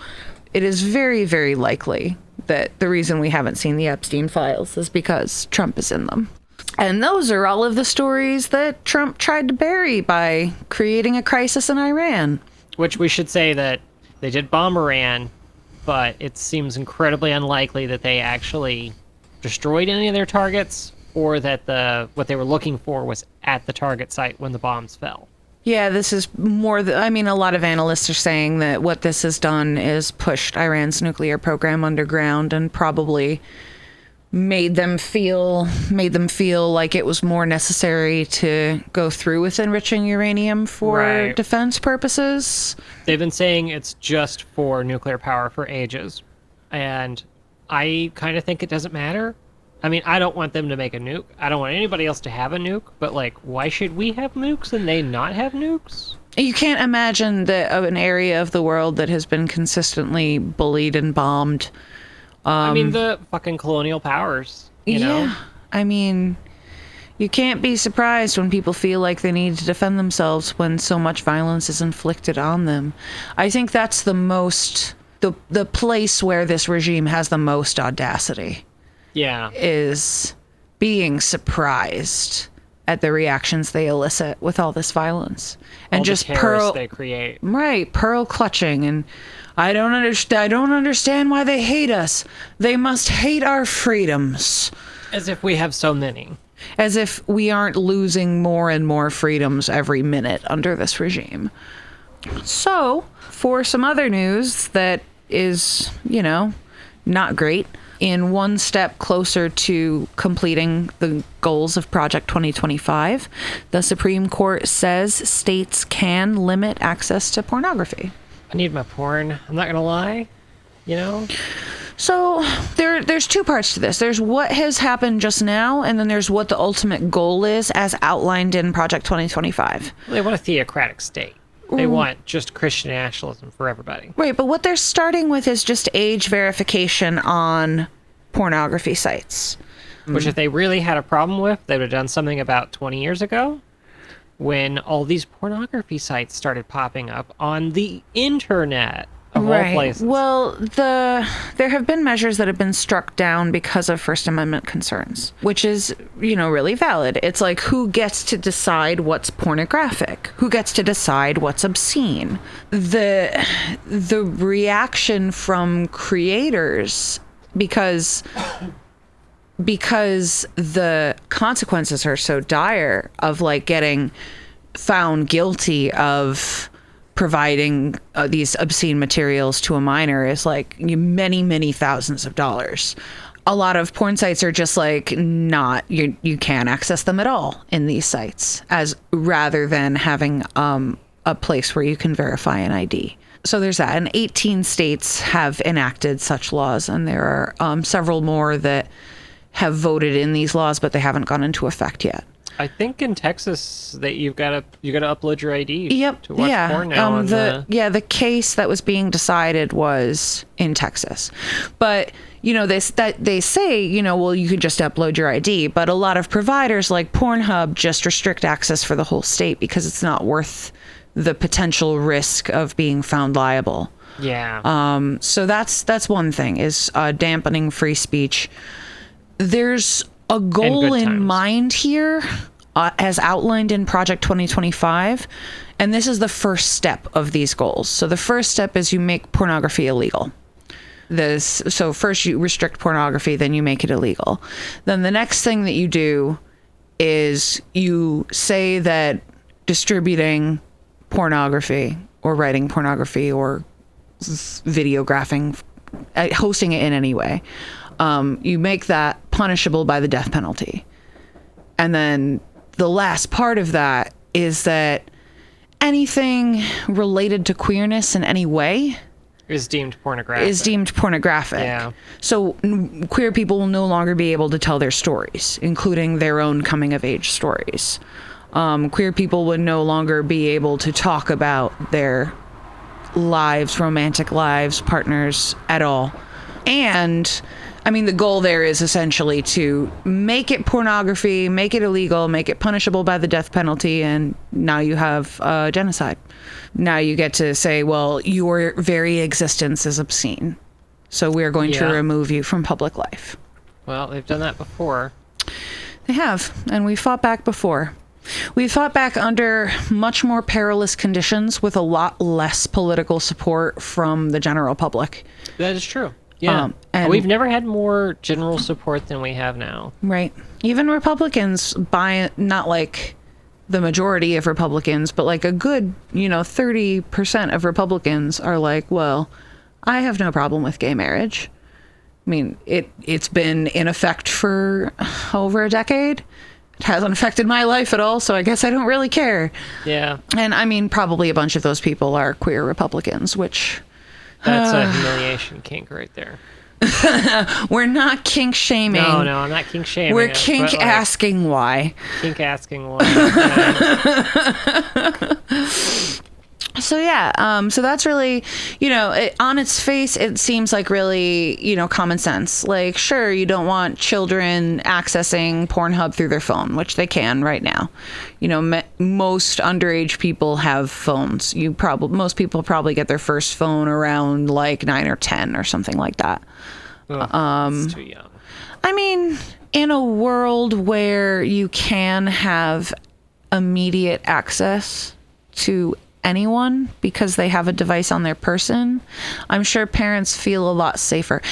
Speaker 2: it is very, very likely that the reason we haven't seen the Epstein files is because Trump is in them. And those are all of the stories that Trump tried to bury by creating a crisis in Iran.
Speaker 1: Which we should say that they did bomb Iran, but it seems incredibly unlikely that they actually destroyed any of their targets, or that what they were looking for was at the target site when the bombs fell.
Speaker 2: Yeah, this is more... a lot of analysts are saying that what this has done is pushed Iran's nuclear program underground and probably made them feel like it was more necessary to go through with enriching uranium for defense purposes.
Speaker 1: They've been saying it's just for nuclear power for ages. And I kind of think it doesn't matter. I mean, I don't want them to make a nuke. I don't want anybody else to have a nuke. But, like, why should we have nukes and they not have nukes?
Speaker 2: You can't imagine an area of the world that has been consistently bullied and bombed.
Speaker 1: I mean, the fucking colonial powers, you know?
Speaker 2: I mean, you can't be surprised when people feel like they need to defend themselves when so much violence is inflicted on them. I think that's the place where this regime has the most audacity.
Speaker 1: Yeah.
Speaker 2: Is being surprised at the reactions they elicit with all this violence. And
Speaker 1: all
Speaker 2: just
Speaker 1: the terrorists they create.
Speaker 2: Right, pearl clutching, and I don't understand why they hate us. They must hate our freedoms.
Speaker 1: As if we have so many.
Speaker 2: As if we aren't losing more and more freedoms every minute under this regime. So, for some other news that is, not great, in one step closer to completing the goals of Project 2025, the Supreme Court says states can limit access to pornography.
Speaker 1: I need my porn. I'm not going to lie,
Speaker 2: So there's two parts to this. There's what has happened just now, and then there's what the ultimate goal is as outlined in Project 2025.
Speaker 1: They want a theocratic state. They want just Christian nationalism for everybody.
Speaker 2: Right, but what they're starting with is just age verification on pornography sites.
Speaker 1: Which if they really had a problem with, they would have done something about 20 years ago. when all these pornography sites started popping up on the internet of all places.
Speaker 2: Well, there have been measures that have been struck down because of First Amendment concerns, which is, really valid. It's like, who gets to decide what's pornographic? Who gets to decide what's obscene? The reaction from creators, because the consequences are so dire of like getting found guilty of providing these obscene materials to a minor, is like many, many thousands of dollars. A lot of porn sites are just like, not, you can't access them at all in these sites, as rather than having a place where you can verify an ID. So there's that. And 18 states have enacted such laws, and there are several more that have voted in these laws, but they haven't gone into effect yet.
Speaker 1: I think in Texas that you gotta upload your ID.
Speaker 2: Yep.
Speaker 1: To watch porn now.
Speaker 2: The case that was being decided was in Texas, but they say well, you could just upload your ID, but a lot of providers like Pornhub just restrict access for the whole state because it's not worth the potential risk of being found liable.
Speaker 1: Yeah.
Speaker 2: So that's one thing, is dampening free speech. There's a goal in mind here, as outlined in Project 2025, and this is the first step of these goals. So the first step is you make pornography illegal. So first you restrict pornography, then you make it illegal. Then the next thing that you do is you say that distributing pornography or writing pornography or videographing, hosting it in any way, you make that punishable by the death penalty. And then the last part of that is that anything related to queerness in any way
Speaker 1: is deemed pornographic.
Speaker 2: Yeah. So queer people will no longer be able to tell their stories, including their own coming of age stories. Queer people would no longer be able to talk about their lives, romantic lives, partners at all. And I mean, the goal there is essentially to make it pornography, make it illegal, make it punishable by the death penalty, and now you have genocide. Now you get to say, well, your very existence is obscene, so we're going to remove you from public life.
Speaker 1: Well, they've done that before.
Speaker 2: They have, and we fought back before. We fought back under much more perilous conditions with a lot less political support from the general public.
Speaker 1: That is true. Yeah. And we've never had more general support than we have now.
Speaker 2: Right. Even Republicans, not like the majority of Republicans, but like a good, 30% of Republicans are like, well, I have no problem with gay marriage. I mean, it's been in effect for over a decade. It hasn't affected my life at all, so I guess I don't really care.
Speaker 1: Yeah.
Speaker 2: And I mean, probably a bunch of those people are queer Republicans, which...
Speaker 1: That's a humiliation kink right there.
Speaker 2: We're not kink shaming.
Speaker 1: No, I'm not kink shaming.
Speaker 2: We're kink asking why.
Speaker 1: Kink asking why.
Speaker 2: So yeah, so that's really, on its face, it seems like really, common sense. Like, sure, you don't want children accessing Pornhub through their phone, which they can right now. Most underage people have phones. Most people probably get their first phone around like 9 or 10 or something like that.
Speaker 1: It's too young.
Speaker 2: I mean, in a world where you can have immediate access to anyone because they have a device on their person, I'm sure parents feel a lot safer.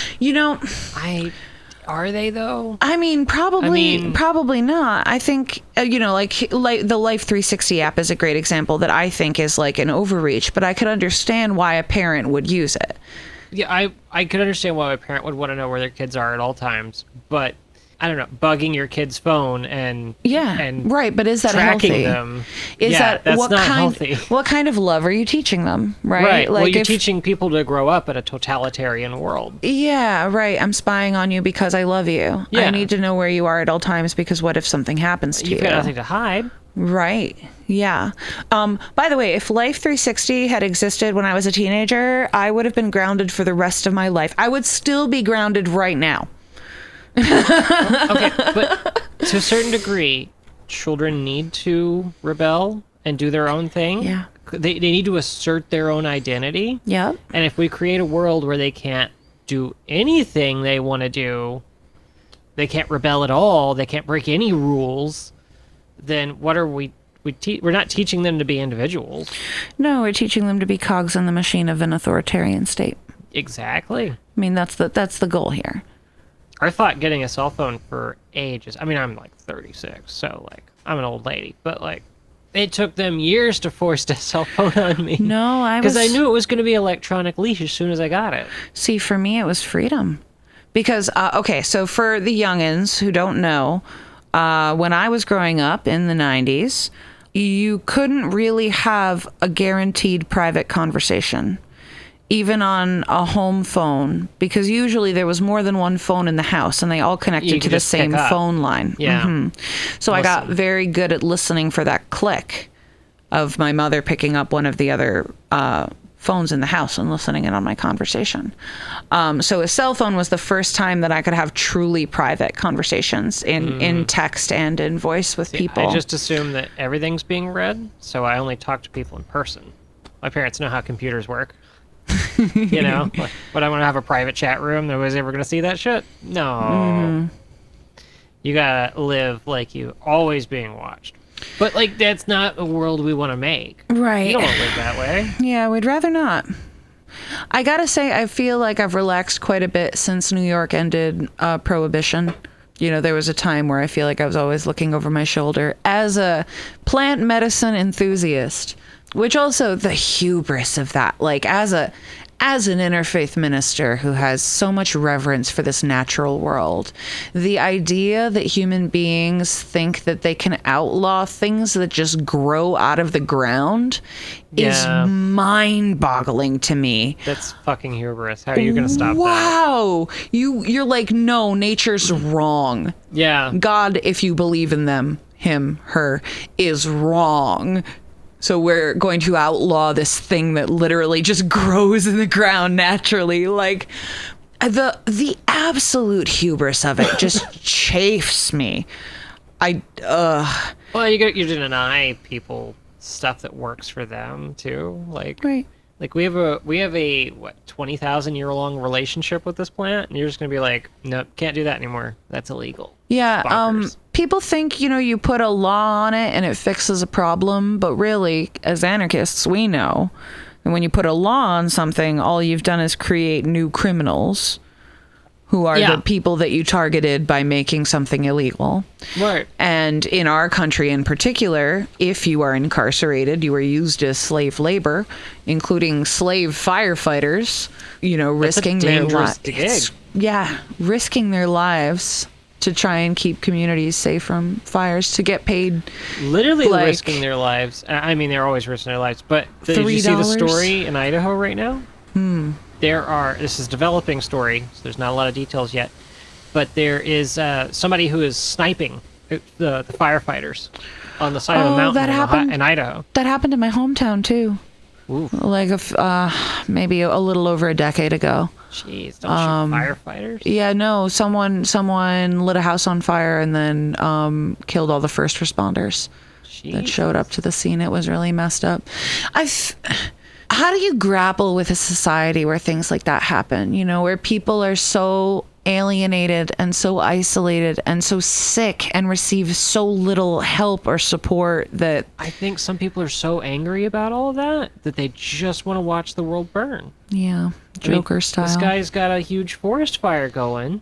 Speaker 1: Are they though?
Speaker 2: I mean, probably not. I think like the Life 360 app is a great example that I think is like an overreach, but I could understand why a parent would use it.
Speaker 1: Yeah, I could understand why a parent would want to know where their kids are at all times, but I don't know, bugging your kid's phone and
Speaker 2: right, but is that
Speaker 1: tracking
Speaker 2: healthy?
Speaker 1: Them?
Speaker 2: That's
Speaker 1: not healthy.
Speaker 2: What kind of love are you teaching them? Right.
Speaker 1: Right. Like, well, you're teaching people to grow up in a totalitarian world.
Speaker 2: Yeah. Right. I'm spying on you because I love you. Yeah. I need to know where you are at all times because what if something happens to you?
Speaker 1: You've got nothing to hide.
Speaker 2: Right. Yeah. By the way, if Life 360 had existed when I was a teenager, I would have been grounded for the rest of my life. I would still be grounded right now.
Speaker 1: Okay, but to a certain degree, children need to rebel and do their own thing.
Speaker 2: Yeah.
Speaker 1: They need to assert their own identity.
Speaker 2: Yep.
Speaker 1: And if we create a world where they can't do anything they want to do, they can't rebel at all, they can't break any rules, then what are we're not teaching them to be individuals.
Speaker 2: No, we're teaching them to be cogs in the machine of an authoritarian state.
Speaker 1: Exactly.
Speaker 2: I mean, that's the goal here.
Speaker 1: I thought getting a cell phone for ages. I mean, I'm like 36, so like I'm an old lady, but like it took them years to force a cell phone on me.
Speaker 2: No,
Speaker 1: because I knew it was going to be electronic leash as soon as I got it.
Speaker 2: See, for me, it was freedom. Because, okay, so for the youngins who don't know, when I was growing up in the 90s, you couldn't really have a guaranteed private conversation, even on a home phone, because usually there was more than one phone in the house and they all connected to the same phone line.
Speaker 1: Yeah.
Speaker 2: So I got very good at listening for that click of my mother picking up one of the other phones in the house and listening in on my conversation. So a cell phone was the first time that I could have truly private conversations in text and in voice with people.
Speaker 1: I just assume that everything's being read, so I only talk to people in person. My parents know how computers work. You know, but I want to have a private chat room. Nobody's ever going to see that shit. No. You gotta live like you always being watched. But like that's not a world we want to make.
Speaker 2: Right.
Speaker 1: You don't want to live that way.
Speaker 2: Yeah, we'd rather not. I gotta say, I feel like I've relaxed quite a bit since New York ended prohibition. You know, there was a time where I feel like I was always looking over my shoulder as a plant medicine enthusiast, which also the hubris of that, like as an interfaith minister who has so much reverence for this natural world, the idea that human beings think that they can outlaw things that just grow out of the ground is mind-boggling to me.
Speaker 1: That's fucking hubris. How are you going to stop that?
Speaker 2: Wow. You're like, no, nature's wrong.
Speaker 1: Yeah.
Speaker 2: God, if you believe in them, him, her, is wrong. So we're going to outlaw this thing that literally just grows in the ground naturally. Like, the absolute hubris of it just chafes me.
Speaker 1: Well, you deny people stuff that works for them too. Like,
Speaker 2: right.
Speaker 1: Like we have a what 20,000 year long relationship with this plant, and you're just gonna be like, nope, can't do that anymore. That's illegal.
Speaker 2: Yeah. People think, you put a law on it and it fixes a problem, but really, as anarchists, we know that when you put a law on something, all you've done is create new criminals who are the people that you targeted by making something illegal.
Speaker 1: Right.
Speaker 2: And in our country in particular, if you are incarcerated, you are used as slave labor, including slave firefighters, risking their lives. Yeah, risking their lives to try and keep communities safe from fires, to get paid. Literally
Speaker 1: risking their lives. I mean, they're always risking their lives. But did you see the story in Idaho right now? This is a developing story, so there's not a lot of details yet. But there is somebody who is sniping the firefighters on the side of a mountain in Idaho.
Speaker 2: That happened in my hometown, too.
Speaker 1: Ooh.
Speaker 2: Like maybe a little over a decade ago.
Speaker 1: Jeez, don't shoot firefighters?
Speaker 2: Yeah, no, someone lit a house on fire and then killed all the first responders that showed up to the scene. It was really messed up. How do you grapple with a society where things like that happen? Where people are so alienated and so isolated and so sick and receive so little help or support that...
Speaker 1: I think some people are so angry about all of that they just want to watch the world burn.
Speaker 2: Yeah, Joker style.
Speaker 1: This guy's got a huge forest fire going.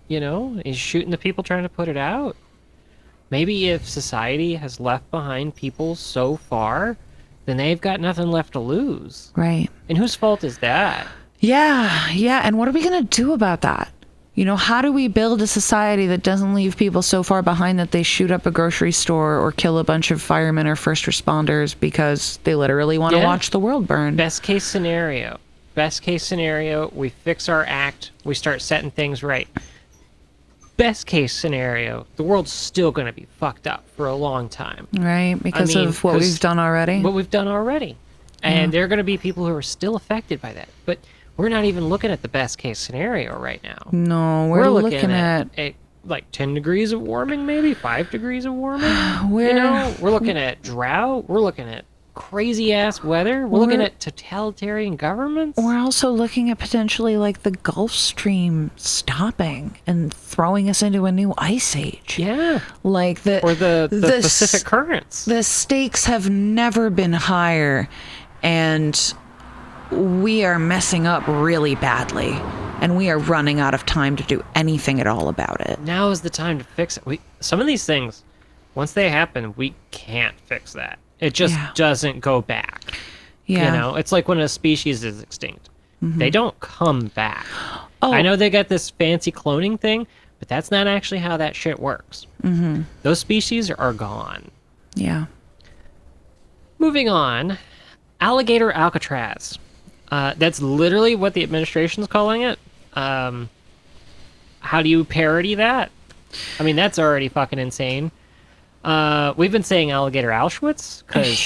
Speaker 1: He's shooting the people trying to put it out. Maybe if society has left behind people so far, then they've got nothing left to lose.
Speaker 2: Right.
Speaker 1: And whose fault is that?
Speaker 2: Yeah. And what are we going to do about that? How do we build a society that doesn't leave people so far behind that they shoot up a grocery store or kill a bunch of firemen or first responders because they literally want to watch the world burn?
Speaker 1: Best case scenario, we fix our act, we start setting things right. Best case scenario, the world's still going to be fucked up for a long time.
Speaker 2: Right, because of what we've done already.
Speaker 1: And there are going to be people who are still affected by that. But we're not even looking at the best case scenario right now.
Speaker 2: No, we're looking at
Speaker 1: like 10 degrees of warming, maybe 5 degrees of warming.
Speaker 2: We're
Speaker 1: We're looking at drought. We're looking at crazy ass weather. We're looking at totalitarian governments.
Speaker 2: We're also looking at potentially like the Gulf Stream stopping and throwing us into a new ice age.
Speaker 1: Yeah.
Speaker 2: Like
Speaker 1: or the Pacific currents.
Speaker 2: The stakes have never been higher, and we are messing up really badly, and we are running out of time to do anything at all about it.
Speaker 1: Now is the time to fix it. Some of these things, once they happen, we can't fix that. It just doesn't go back.
Speaker 2: Yeah.
Speaker 1: It's like when a species is extinct. Mm-hmm. They don't come back.
Speaker 2: Oh.
Speaker 1: I know they got this fancy cloning thing, but that's not actually how that shit works.
Speaker 2: Mm-hmm.
Speaker 1: Those species are gone.
Speaker 2: Yeah.
Speaker 1: Moving on, alligator Alcatraz. That's literally what the administration's calling it. How do you parody that? I mean, that's already fucking insane. We've been saying alligator Auschwitz because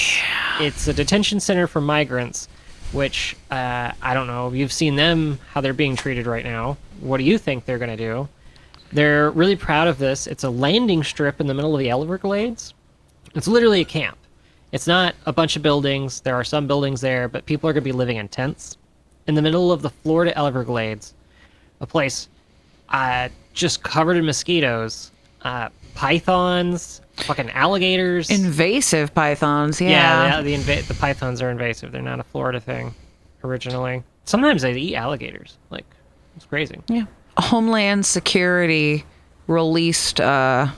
Speaker 1: it's a detention center for migrants, which I don't know. You've seen them, how they're being treated right now. What do you think they're going to do? They're really proud of this. It's a landing strip in the middle of the Everglades. It's literally a camp. It's not a bunch of buildings. There are some buildings there, but people are going to be living in tents in the middle of the Florida Everglades, a place just covered in mosquitoes, pythons, fucking alligators.
Speaker 2: Invasive pythons, yeah.
Speaker 1: Yeah, the pythons are invasive. They're not a Florida thing originally. Sometimes they eat alligators. Like, it's crazy.
Speaker 2: Yeah. Homeland Security released an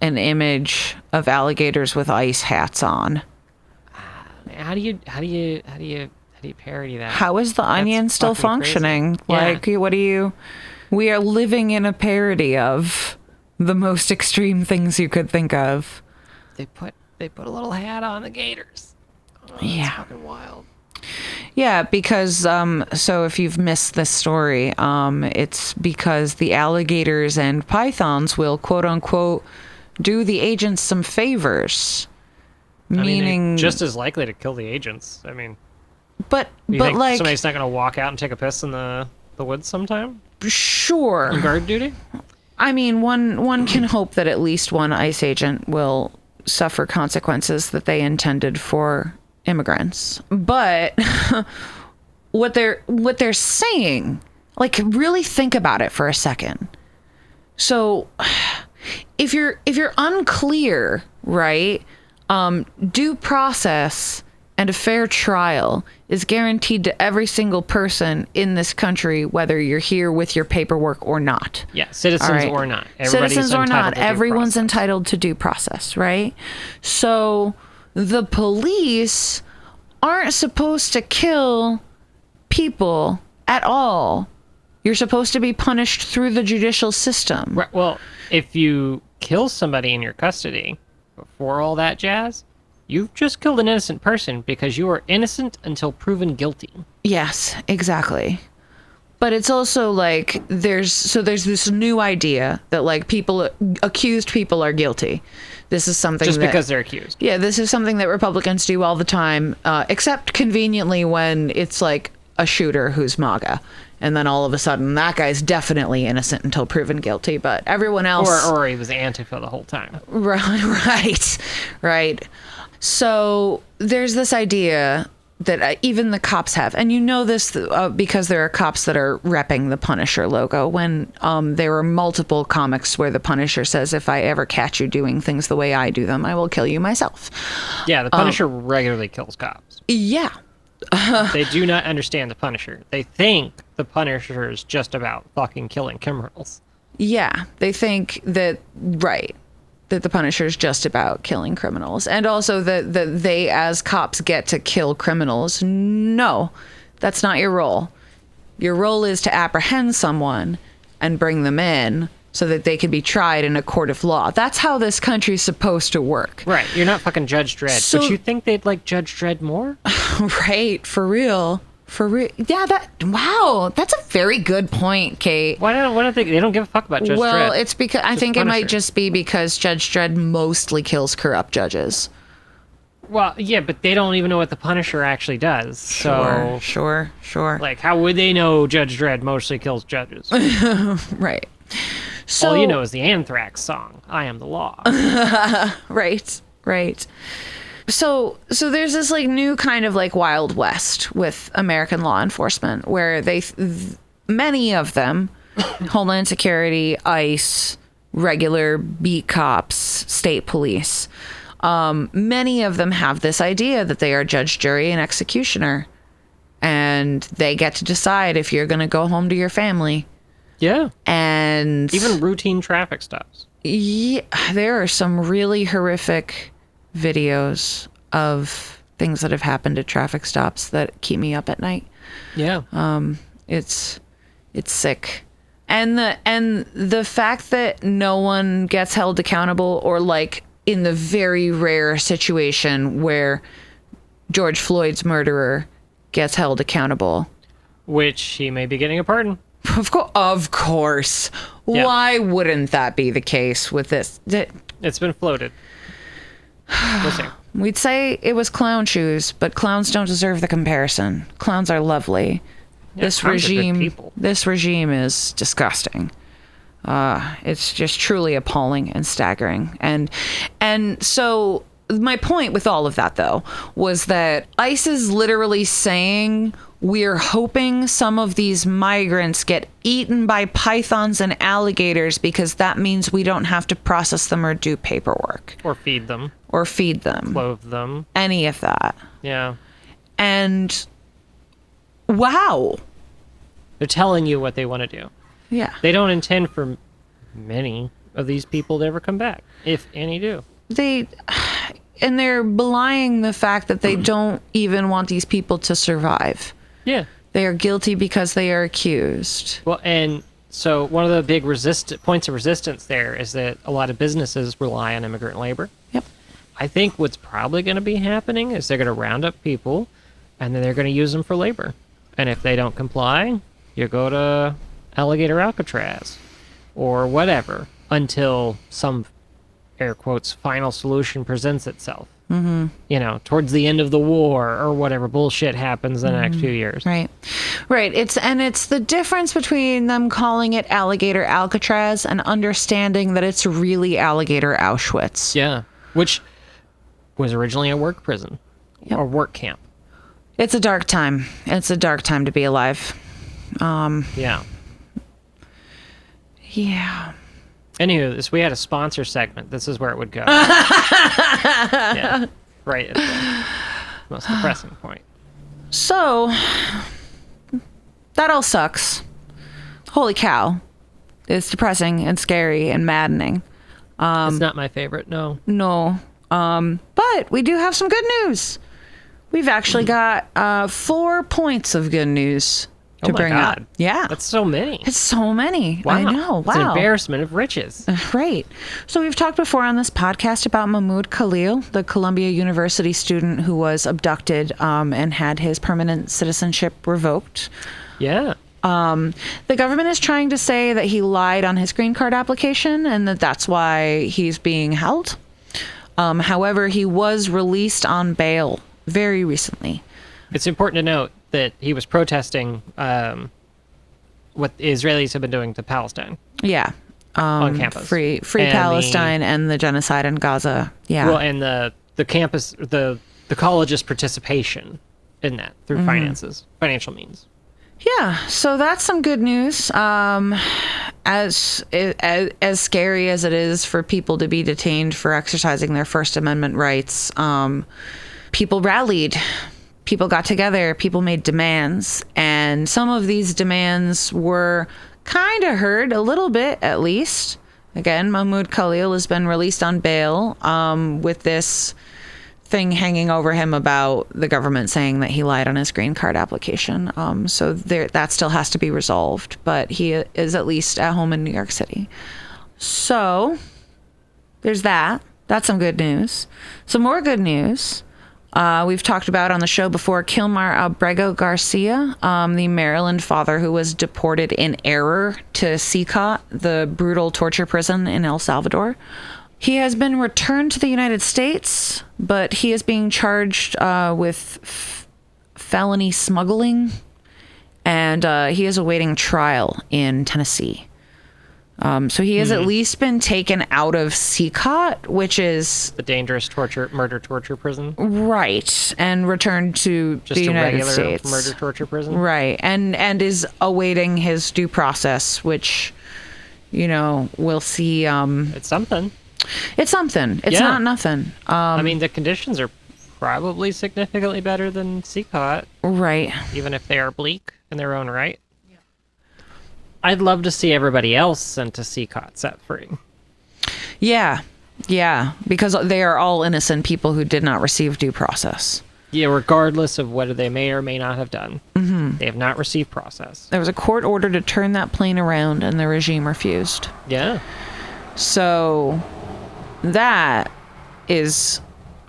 Speaker 2: image of alligators with ice hats on.
Speaker 1: How do you parody that?
Speaker 2: How is the Onion still functioning?
Speaker 1: Crazy.
Speaker 2: Like, we are living in a parody of the most extreme things you could think of.
Speaker 1: They put a little hat on the gators. Oh, that's fucking wild.
Speaker 2: Yeah, because so if you've missed this story, it's because the alligators and pythons will quote unquote do the agents some favors. Meaning
Speaker 1: just as likely to kill the agents. I mean,
Speaker 2: but
Speaker 1: think
Speaker 2: like
Speaker 1: somebody's not going to walk out and take a piss in the woods sometime?
Speaker 2: Sure.
Speaker 1: On guard duty?
Speaker 2: I mean, one can hope that at least one ICE agent will suffer consequences that they intended for immigrants. But what they're saying, like, really think about it for a second. So if you're unclear, right, due process and a fair trial is guaranteed to every single person in this country, whether you're here with your paperwork or not.
Speaker 1: Yeah, citizens or not.
Speaker 2: Citizens or not, everyone's entitled to due process, right? So the police aren't supposed to kill people at all. You're supposed to be punished through the judicial system.
Speaker 1: Right, well, if you kill somebody in your custody before all that jazz, you've just killed an innocent person because you are innocent until proven guilty.
Speaker 2: Yes, exactly. But it's also like there's this new idea that like accused people are guilty. This is something
Speaker 1: just because they're accused.
Speaker 2: Yeah, this is something that Republicans do all the time, except conveniently when it's like a shooter who's MAGA. And then all of a sudden, that guy's definitely innocent until proven guilty. But everyone else...
Speaker 1: Or he was Antifa the whole time.
Speaker 2: Right. So there's this idea that even the cops have. And you know this because there are cops that are repping the Punisher logo. When there are multiple comics where the Punisher says, if I ever catch you doing things the way I do them, I will kill you myself.
Speaker 1: Yeah, the Punisher regularly kills cops.
Speaker 2: Yeah.
Speaker 1: They do not understand the Punisher. They think the Punisher is just about fucking killing criminals.
Speaker 2: Yeah, they think that, right, that the Punisher is just about killing criminals. And also that they, as cops, get to kill criminals. No, that's not your role. Your role is to apprehend someone and bring them in so that they can be tried in a court of law. That's how this country's supposed to work.
Speaker 1: Right. You're not fucking Judge Dredd.
Speaker 2: So,
Speaker 1: but you think they'd like Judge Dredd more?
Speaker 2: Right. For real. Yeah, wow. That's a very good point, Kate.
Speaker 1: Why don't they don't give a fuck about Judge Dredd?
Speaker 2: Well, it's because I think it might
Speaker 1: Punisher.
Speaker 2: just be because Judge Dredd mostly kills corrupt judges.
Speaker 1: Well, yeah, but they don't even know what the Punisher actually does. So
Speaker 2: Sure.
Speaker 1: Like, how would they know Judge Dredd mostly kills judges?
Speaker 2: Right. So
Speaker 1: all you know is the Anthrax song, I Am the Law.
Speaker 2: right. So there's this like new kind of like Wild West with American law enforcement where many of them, Homeland Security, ICE, regular beat cops, state police, many of them have this idea that they are judge, jury, and executioner. And they get to decide if you're going to go home to your family.
Speaker 1: Yeah.
Speaker 2: And
Speaker 1: even routine traffic stops.
Speaker 2: Yeah, there are some really horrific videos of things that have happened at traffic stops that keep me up at night.
Speaker 1: Yeah.
Speaker 2: It's sick. And the fact that no one gets held accountable, or like in the very rare situation where George Floyd's murderer gets held accountable,
Speaker 1: which he may be getting a pardon.
Speaker 2: Of course. Yeah. Why wouldn't that be the case with this?
Speaker 1: It's been floated. We'll see.
Speaker 2: We'd say it was clown shoes, but clowns don't deserve the comparison. Clowns are lovely. Yeah, this regime is disgusting. It's just truly appalling and staggering. And so my point with all of that, though, was that ICE is literally saying we're hoping some of these migrants get eaten by pythons and alligators because that means we don't have to process them or do paperwork.
Speaker 1: Or feed them.
Speaker 2: Clothe
Speaker 1: them.
Speaker 2: Any of that.
Speaker 1: Yeah.
Speaker 2: And wow.
Speaker 1: They're telling you what they want to do.
Speaker 2: Yeah.
Speaker 1: They don't intend for many of these people to ever come back, if any do.
Speaker 2: And they're belying the fact that they don't even want these people to survive.
Speaker 1: Yeah.
Speaker 2: They are guilty because they are accused.
Speaker 1: Well, and so one of the big points of resistance there is that a lot of businesses rely on immigrant labor.
Speaker 2: Yep.
Speaker 1: I think what's probably going to be happening is they're going to round up people, and then they're going to use them for labor. And if they don't comply, you go to Alligator Alcatraz or whatever until some, air quotes, final solution presents itself. Mm-hmm. You know, towards the end of the war or whatever bullshit happens in the next few years.
Speaker 2: Right. It's the difference between them calling it Alligator Alcatraz and understanding that it's really Alligator Auschwitz.
Speaker 1: Yeah. Which was originally a work prison. Or work camp.
Speaker 2: It's a dark time. It's a dark time to be alive.
Speaker 1: Yeah.
Speaker 2: Yeah.
Speaker 1: Anywho, we had a sponsor segment. This is where it would go. Yeah, right at the most depressing point.
Speaker 2: So, that all sucks. Holy cow. It's depressing and scary and maddening.
Speaker 1: It's not my favorite, no.
Speaker 2: No. But we do have some good news. We've actually got 4 points of good news to bring up. Yeah.
Speaker 1: That's so many.
Speaker 2: It's so many.
Speaker 1: Wow.
Speaker 2: I know. Wow.
Speaker 1: It's an embarrassment of riches.
Speaker 2: Right. So we've talked before on this podcast about Mahmoud Khalil, the Columbia University student who was abducted and had his permanent citizenship revoked.
Speaker 1: Yeah.
Speaker 2: The government is trying to say that he lied on his green card application and that's why he's being held. However, he was released on bail very recently.
Speaker 1: It's important to note that he was protesting what the Israelis have been doing to Palestine.
Speaker 2: Yeah.
Speaker 1: On campus.
Speaker 2: Free Palestine and the genocide in Gaza. Yeah.
Speaker 1: Well, and the campus, the college's participation in that through financial means.
Speaker 2: Yeah, so that's some good news. As scary as it is for people to be detained for exercising their First Amendment rights, people rallied. People got together, people made demands, and some of these demands were kind of heard a little bit, at least. Again, Mahmoud Khalil has been released on bail with this thing hanging over him about the government saying that he lied on his green card application. So that still has to be resolved, but he is at least at home in New York City. So there's that. That's some good news. Some more good news. We've talked about on the show before Kilmar Abrego Garcia, the Maryland father who was deported in error to CCOT, the brutal torture prison in El Salvador. He has been returned to the United States, but he is being charged with felony smuggling, and he is awaiting trial in Tennessee. So he has at least been taken out of CCOT, which is
Speaker 1: the dangerous murder torture prison.
Speaker 2: Right, and returned to
Speaker 1: Just
Speaker 2: the
Speaker 1: a
Speaker 2: United
Speaker 1: regular
Speaker 2: States.
Speaker 1: murder torture prison.
Speaker 2: Right, and is awaiting his due process, which, we'll see.
Speaker 1: It's something.
Speaker 2: It's something. It's not nothing.
Speaker 1: I mean, the conditions are probably significantly better than CCOT.
Speaker 2: Right.
Speaker 1: Even if they are bleak in their own right. I'd love to see everybody else sent to CCOT set free.
Speaker 2: Yeah, because they are all innocent people who did not receive due process.
Speaker 1: Yeah, regardless of whether they may or may not have done. Mm-hmm. They have not received process.
Speaker 2: There was a court order to turn that plane around, and the regime refused.
Speaker 1: Yeah.
Speaker 2: So that is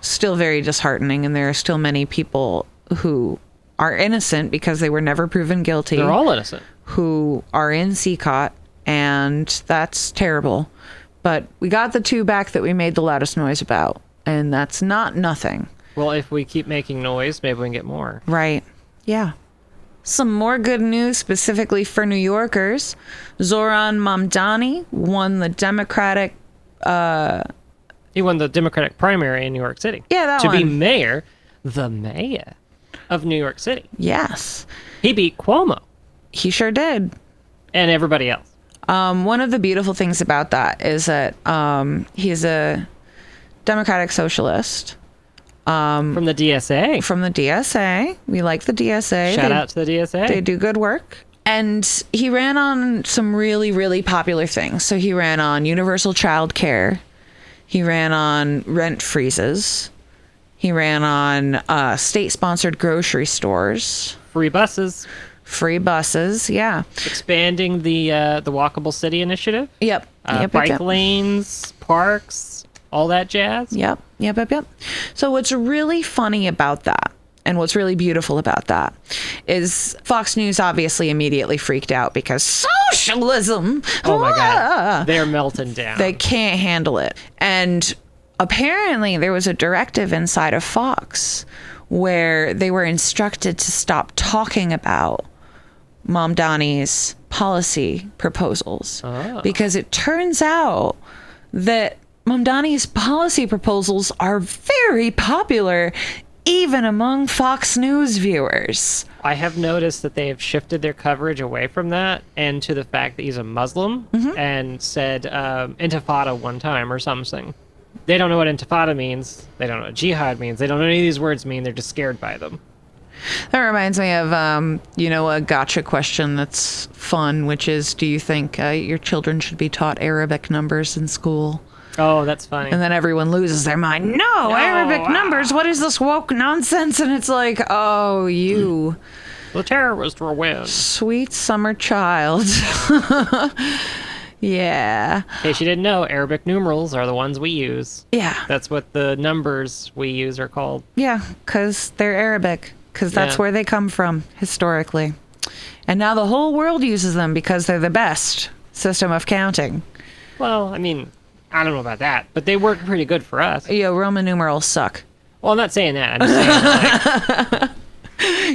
Speaker 2: still very disheartening, and there are still many people who are innocent because they were never proven guilty.
Speaker 1: They're all innocent.
Speaker 2: Who are in CCOT, and that's terrible. But we got the 2 back that we made the loudest noise about, and that's not nothing.
Speaker 1: Well, if we keep making noise, maybe we can get more.
Speaker 2: Right. Yeah. Some more good news specifically for New Yorkers. Zoran Mamdani won the Democratic...
Speaker 1: He won the Democratic primary in New York City.
Speaker 2: Yeah, that
Speaker 1: to
Speaker 2: one.
Speaker 1: To be mayor, the mayor of New York City.
Speaker 2: Yes.
Speaker 1: He beat Cuomo.
Speaker 2: He sure did.
Speaker 1: And everybody else.
Speaker 2: One of the beautiful things about that is that he's a Democratic Socialist.
Speaker 1: From the DSA.
Speaker 2: From the DSA. We like the DSA.
Speaker 1: Shout out to the DSA.
Speaker 2: They do good work. And he ran on some really, really popular things. So he ran on universal child care. He ran on rent freezes. He ran on state-sponsored grocery stores.
Speaker 1: Free buses.
Speaker 2: Free buses, yeah.
Speaker 1: Expanding the Walkable City initiative.
Speaker 2: Yep.
Speaker 1: Bike lanes, parks, all that jazz.
Speaker 2: Yep. So what's really funny about that, and what's really beautiful about that, is Fox News obviously immediately freaked out because socialism.
Speaker 1: Oh my God. They're melting down.
Speaker 2: They can't handle it. And apparently there was a directive inside of Fox where they were instructed to stop talking about Mamdani's policy proposals. Because it turns out that Mamdani's policy proposals are very popular even among Fox News viewers.
Speaker 1: I have noticed that they have shifted their coverage away from that and to the fact that he's a Muslim and said intifada one time or something. They don't know what intifada means. They don't know what jihad means. They don't know any of these words mean. They're just scared by them.
Speaker 2: That reminds me of, a gotcha question that's fun, which is, do you think your children should be taught Arabic numbers in school?
Speaker 1: Oh, that's funny.
Speaker 2: And then everyone loses their mind. No, Arabic numbers. What is this woke nonsense? And it's like, oh, you.
Speaker 1: The terrorists will win.
Speaker 2: Sweet summer child. Yeah.
Speaker 1: In case you didn't know, Arabic numerals are the ones we use.
Speaker 2: Yeah.
Speaker 1: That's what the numbers we use are called.
Speaker 2: Yeah, because they're Arabic. Because that's where they come from, historically. And now the whole world uses them because they're the best system of counting.
Speaker 1: Well, I mean, I don't know about that, but they work pretty good for us.
Speaker 2: Yeah, Roman numerals suck.
Speaker 1: Well, I'm not saying that. I'm just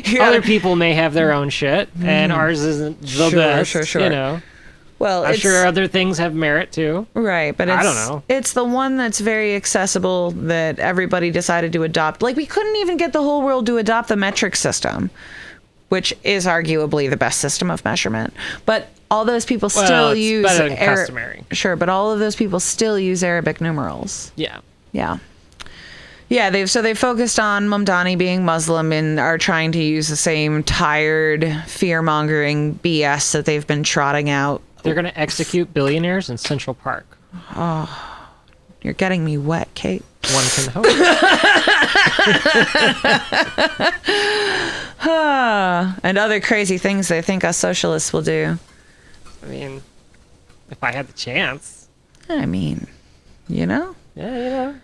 Speaker 1: saying, other people may have their own shit, and ours isn't the best,
Speaker 2: Sure.
Speaker 1: you know.
Speaker 2: Well,
Speaker 1: I'm sure other things have merit, too.
Speaker 2: Right, but
Speaker 1: I don't know.
Speaker 2: It's the one that's very accessible that everybody decided to adopt. Like, we couldn't even get the whole world to adopt the metric system, which is arguably the best system of measurement. But all those people still use...
Speaker 1: better than customary.
Speaker 2: Sure, but all of those people still use Arabic numerals.
Speaker 1: Yeah.
Speaker 2: Yeah. Yeah, they focused on Mamdani being Muslim and are trying to use the same tired, fear-mongering BS that they've been trotting out.
Speaker 1: They're going to execute billionaires in Central Park.
Speaker 2: Oh, you're getting me wet, Kate.
Speaker 1: One can hope.
Speaker 2: And other crazy things they think us socialists will do.
Speaker 1: I mean, if I had the chance.
Speaker 2: I mean, you know?
Speaker 1: Yeah, you know.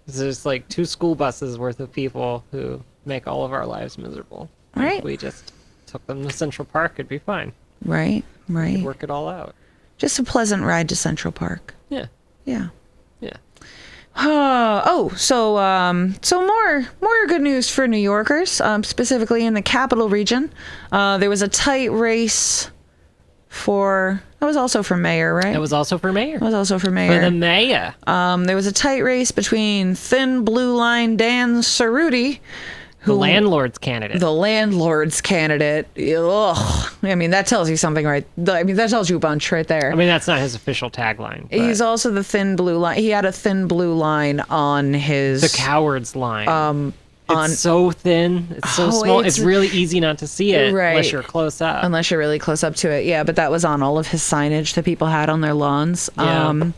Speaker 1: There's like 2 school buses worth of people who make all of our lives miserable.
Speaker 2: Right.
Speaker 1: If we just took them to Central Park, it'd be fine.
Speaker 2: Right.
Speaker 1: We could work it all out.
Speaker 2: Just a pleasant ride to Central Park.
Speaker 1: Yeah.
Speaker 2: Yeah.
Speaker 1: Yeah.
Speaker 2: So more good news for New Yorkers, specifically in the capital region. There was a tight race for That was also for mayor, right?
Speaker 1: It was also for mayor.
Speaker 2: It was also for
Speaker 1: For
Speaker 2: mayor.
Speaker 1: the mayor.
Speaker 2: There was a tight race between thin blue line Dan Cerruti,
Speaker 1: The landlord's candidate.
Speaker 2: the landlord's candidate. Ugh. I mean, that tells you something, right? I mean, that tells you a bunch right there.
Speaker 1: I mean, that's not his official tagline. But
Speaker 2: He's also the thin blue line. He had a thin blue line on his...
Speaker 1: the coward's line. It's so thin. It's so small. It's really easy not to see it unless you're close up.
Speaker 2: Unless you're really close up to it. Yeah, but that was on all of his signage that people had on their lawns.
Speaker 1: Yeah.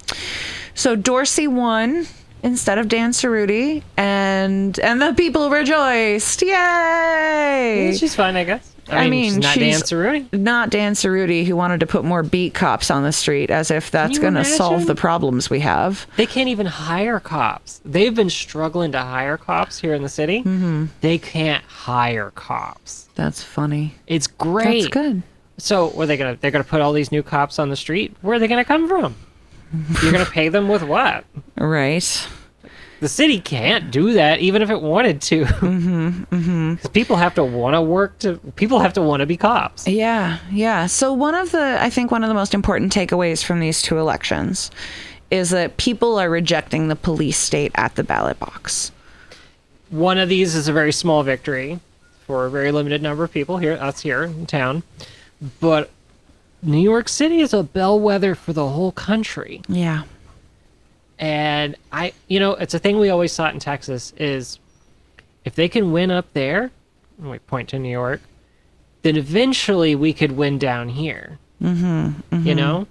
Speaker 2: So Dorsey won instead of Dan Cerruti, and the people rejoiced. Yay!
Speaker 1: She's fine, I guess. I mean, she's not Dan Cerruti.
Speaker 2: Not Dan Cerruti, who wanted to put more beat cops on the street, as if that's going to solve the problems we have.
Speaker 1: They can't even hire cops. They've been struggling to hire cops here in the city. Mm-hmm. They can't hire cops.
Speaker 2: That's funny.
Speaker 1: It's great.
Speaker 2: That's good.
Speaker 1: So, they're gonna put all these new cops on the street? Where are they gonna come from? You're gonna pay them with what?
Speaker 2: Right.
Speaker 1: The city can't do that, even if it wanted to. Because people have to want to work people have to want to be cops.
Speaker 2: Yeah. So I think one of the most important takeaways from these two elections is that people are rejecting the police state at the ballot box.
Speaker 1: One of these is a very small victory for a very limited number of people us here in town. But New York City is a bellwether for the whole country.
Speaker 2: Yeah.
Speaker 1: And it's a thing we always saw in Texas is if they can win up there, and we point to New York, then eventually we could win down here. You know?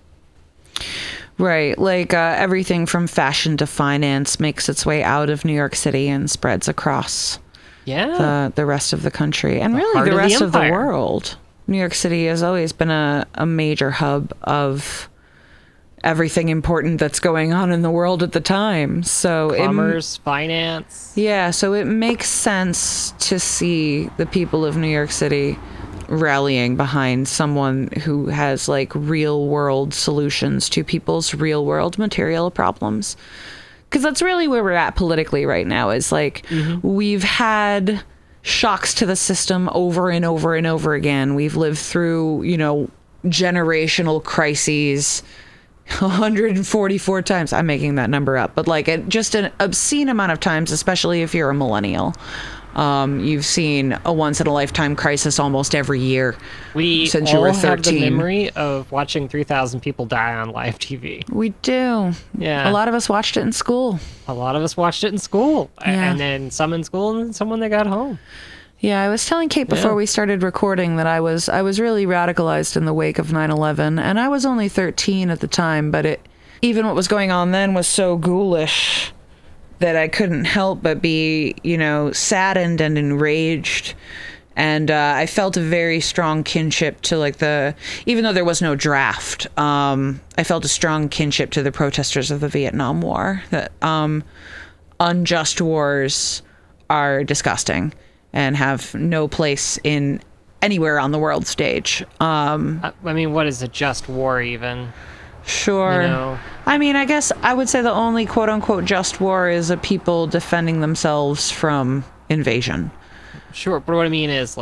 Speaker 2: Right. Like everything from fashion to finance makes its way out of New York City and spreads across the rest of the country. And really the rest of the world. New York City has always been a major hub of everything important that's going on in the world at the time. So
Speaker 1: commerce, finance.
Speaker 2: Yeah, so it makes sense to see the people of New York City rallying behind someone who has like real world solutions to people's real world material problems. Because that's really where we're at politically right now, is like we've had shocks to the system over and over and over again. We've lived through, generational crises 144 times. I'm making that number up, but like just an obscene amount of times, especially if you're a millennial. You've seen a once-in-a-lifetime crisis almost every year since you were 13.
Speaker 1: We all have the memory of watching 3,000 people die on live TV.
Speaker 2: We do.
Speaker 1: Yeah.
Speaker 2: A lot of us watched it in school.
Speaker 1: Yeah. And then some in school and some when they got home.
Speaker 2: Yeah, I was telling Kate before we started recording that I was really radicalized in the wake of 9/11, and I was only 13 at the time, but even what was going on then was so ghoulish that I couldn't help but be, saddened and enraged. And I felt a very strong kinship to even though there was no draft, I felt a strong kinship to the protesters of the Vietnam War, that unjust wars are disgusting and have no place in anywhere on the world stage.
Speaker 1: I mean, what is a just war even?
Speaker 2: Sure. I mean, I guess I would say the only quote-unquote just war is a people defending themselves from invasion.
Speaker 1: Sure, but what I mean is,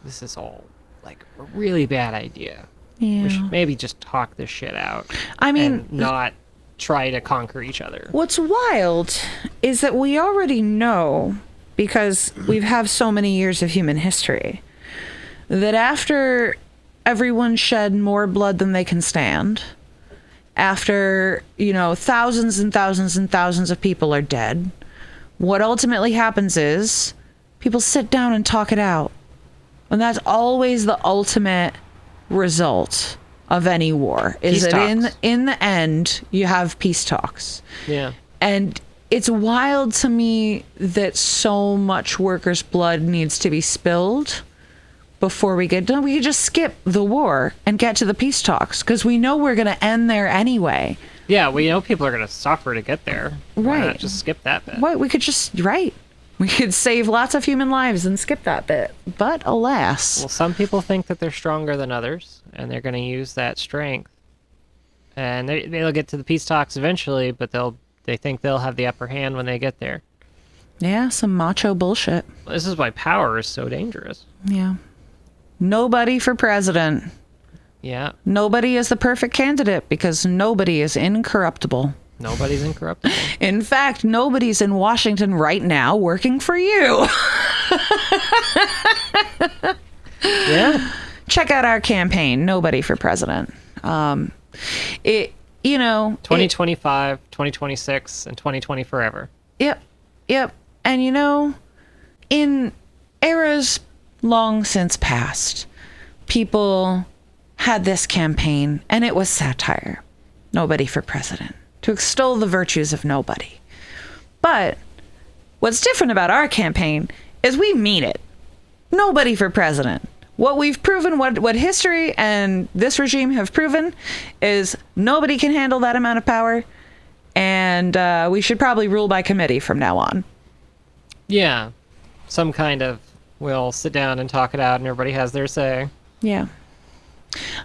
Speaker 1: this is all, a really bad idea.
Speaker 2: Yeah.
Speaker 1: We should maybe just talk this shit out.
Speaker 2: I mean...
Speaker 1: and not try to conquer each other.
Speaker 2: What's wild is that we already know, because we have so many years of human history, that after everyone shed more blood than they can stand, after, thousands and thousands and thousands of people are dead, what ultimately happens is people sit down and talk it out. And that's always the ultimate result of any war, is that in the end, you have peace talks.
Speaker 1: Yeah.
Speaker 2: And it's wild to me that so much workers' blood needs to be spilled before we get done. We could just skip the war and get to the peace talks, because we know we're going to end there anyway.
Speaker 1: Yeah, we know people are going to suffer to get there.
Speaker 2: Right.
Speaker 1: Why not just skip that bit?
Speaker 2: Right, we could save lots of human lives and skip that bit. But alas.
Speaker 1: Well, some people think that they're stronger than others, and they're going to use that strength. And they'll get to the peace talks eventually, but they think they'll have the upper hand when they get there.
Speaker 2: Yeah, some macho bullshit.
Speaker 1: This is why power is so dangerous.
Speaker 2: Yeah. Nobody for president.
Speaker 1: Yeah.
Speaker 2: Nobody is the perfect candidate because nobody is incorruptible.
Speaker 1: Nobody's incorruptible.
Speaker 2: In fact, nobody's in Washington right now working for you.
Speaker 1: Yeah.
Speaker 2: Check out our campaign, Nobody for President.
Speaker 1: 2025, 2026, and 2020 forever.
Speaker 2: Yep. And in eras long since past, people had this campaign, and it was satire. Nobody for President. To extol the virtues of nobody. But what's different about our campaign is we mean it. Nobody for president. What we've proven, what history and this regime have proven, is nobody can handle that amount of power, and we should probably rule by committee from now on.
Speaker 1: Yeah. Some kind of, we'll sit down and talk it out, and everybody has their say.
Speaker 2: Yeah.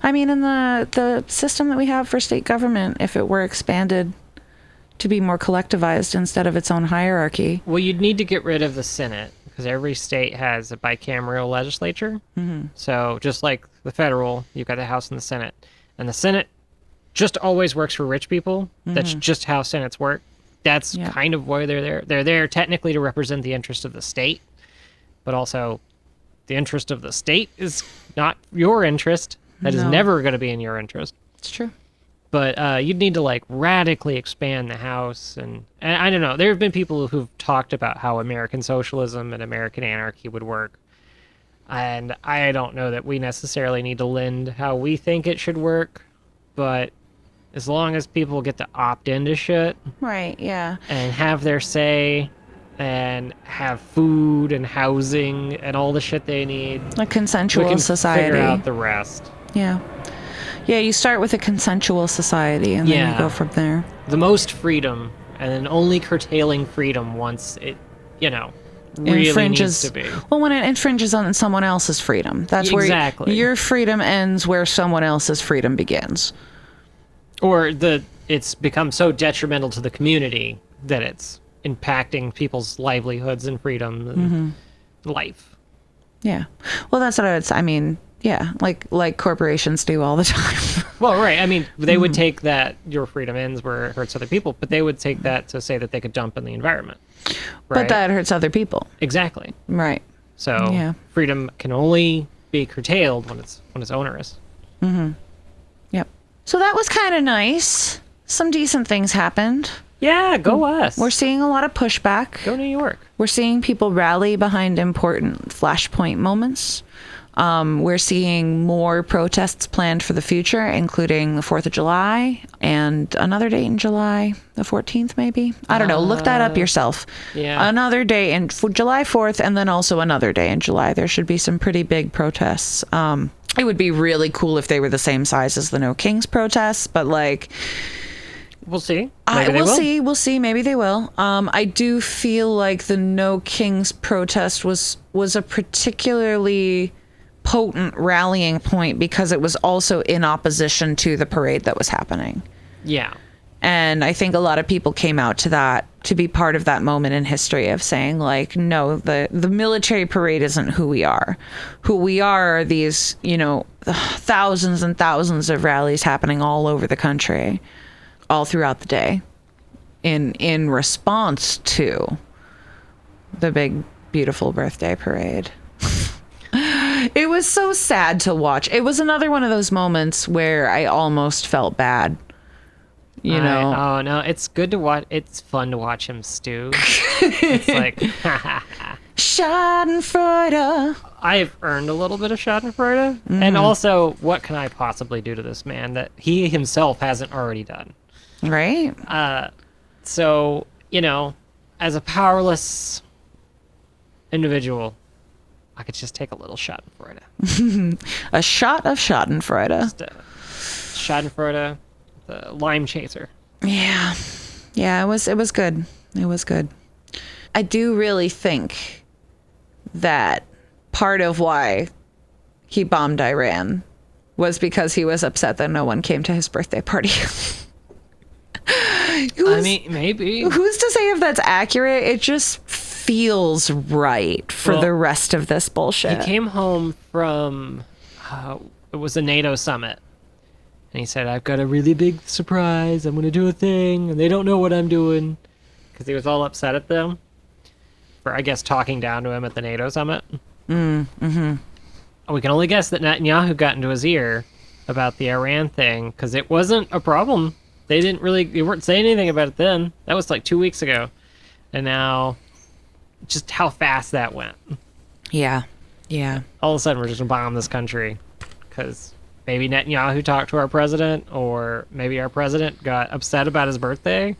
Speaker 2: I mean, in the system that we have for state government, if it were expanded to be more collectivized instead of its own hierarchy.
Speaker 1: Well, you'd need to get rid of the Senate, because every state has a bicameral legislature. Mm-hmm. So just like the federal, you've got the House and the Senate. And the Senate just always works for rich people. Mm-hmm. That's just how Senates work. That's kind of why they're there. They're there technically to represent the interest of the state, but also the interest of the state is not your interest. That is never going to be in your interest.
Speaker 2: It's true.
Speaker 1: But you'd need to like radically expand the House. And I don't know. There have been people who've talked about how American socialism and American anarchy would work. And I don't know that we necessarily need to lend how we think it should work. But as long as people get to opt into shit.
Speaker 2: Right, yeah.
Speaker 1: And have their say and have food and housing and all the shit they need.
Speaker 2: A consensual society.
Speaker 1: Figure out the rest.
Speaker 2: Yeah. Yeah, you start with a consensual society and then you go from there.
Speaker 1: The most freedom, and then only curtailing freedom once it, really needs to be.
Speaker 2: Well, when it infringes on someone else's freedom. That's where your freedom ends where someone else's freedom begins.
Speaker 1: Or it's become so detrimental to the community that it's impacting people's livelihoods and freedom and life.
Speaker 2: Yeah. Well, that's what I would say. I mean, yeah, like corporations do all the time.
Speaker 1: Well, right. I mean, they would take that your freedom ends where it hurts other people, but they would take that to say that they could dump in the environment. Right?
Speaker 2: But that hurts other people.
Speaker 1: Exactly.
Speaker 2: Right.
Speaker 1: So freedom can only be curtailed when it's onerous.
Speaker 2: Mm-hmm. Yep. So that was kind of nice. Some decent things happened.
Speaker 1: Yeah, go us.
Speaker 2: We're seeing a lot of pushback.
Speaker 1: Go New York.
Speaker 2: We're seeing people rally behind important flashpoint moments. We're seeing more protests planned for the future, including the 4th of July and another date in July, the 14th maybe. I don't know. Look that up yourself.
Speaker 1: Yeah.
Speaker 2: Another day in July 4th and then also another day in July. There should be some pretty big protests. It would be really cool if they were the same size as the No Kings protests, but like...
Speaker 1: We'll see.
Speaker 2: We'll see. Maybe they will. I do feel like the No Kings protest was a particularly potent rallying point because it was also in opposition to the parade that was happening. Yeah. And I think a lot of people came out to that to be part of that moment in history of saying like, no, the military parade isn't who we are. Who we are these, thousands and thousands of rallies happening all over the country, all throughout the day in response to the big, beautiful birthday parade. It was so sad to watch. It was another one of those moments where I almost felt bad.
Speaker 1: Oh no, it's good to watch. It's fun to watch him stew. It's like
Speaker 2: Schadenfreude.
Speaker 1: I've earned a little bit of Schadenfreude, and also, what can I possibly do to this man that he himself hasn't already done?
Speaker 2: Right.
Speaker 1: So as a powerless individual, I could just take a little Schadenfreude.
Speaker 2: A shot of Schadenfreude.
Speaker 1: Just Schadenfreude, the lime chaser.
Speaker 2: Yeah. Yeah, it was good. It was good. I do really think that part of why he bombed Iran was because he was upset that no one came to his birthday party.
Speaker 1: Maybe.
Speaker 2: Who's to say if that's accurate? It just feels right for the rest of this bullshit.
Speaker 1: He came home from, it was a NATO summit, And he said, I've got a really big surprise. I'm going to do a thing, and they don't know what I'm doing. Because he was all upset at them for, I guess, talking down to him at the NATO summit.
Speaker 2: Mm-hmm.
Speaker 1: We can only guess that Netanyahu got into his ear about the Iran thing, because it wasn't a problem. They weren't saying anything about it then. That was like 2 weeks ago. And now, just how fast that went.
Speaker 2: Yeah.
Speaker 1: All of a sudden, we're just going to bomb this country. Because maybe Netanyahu talked to our president, or maybe our president got upset about his birthday.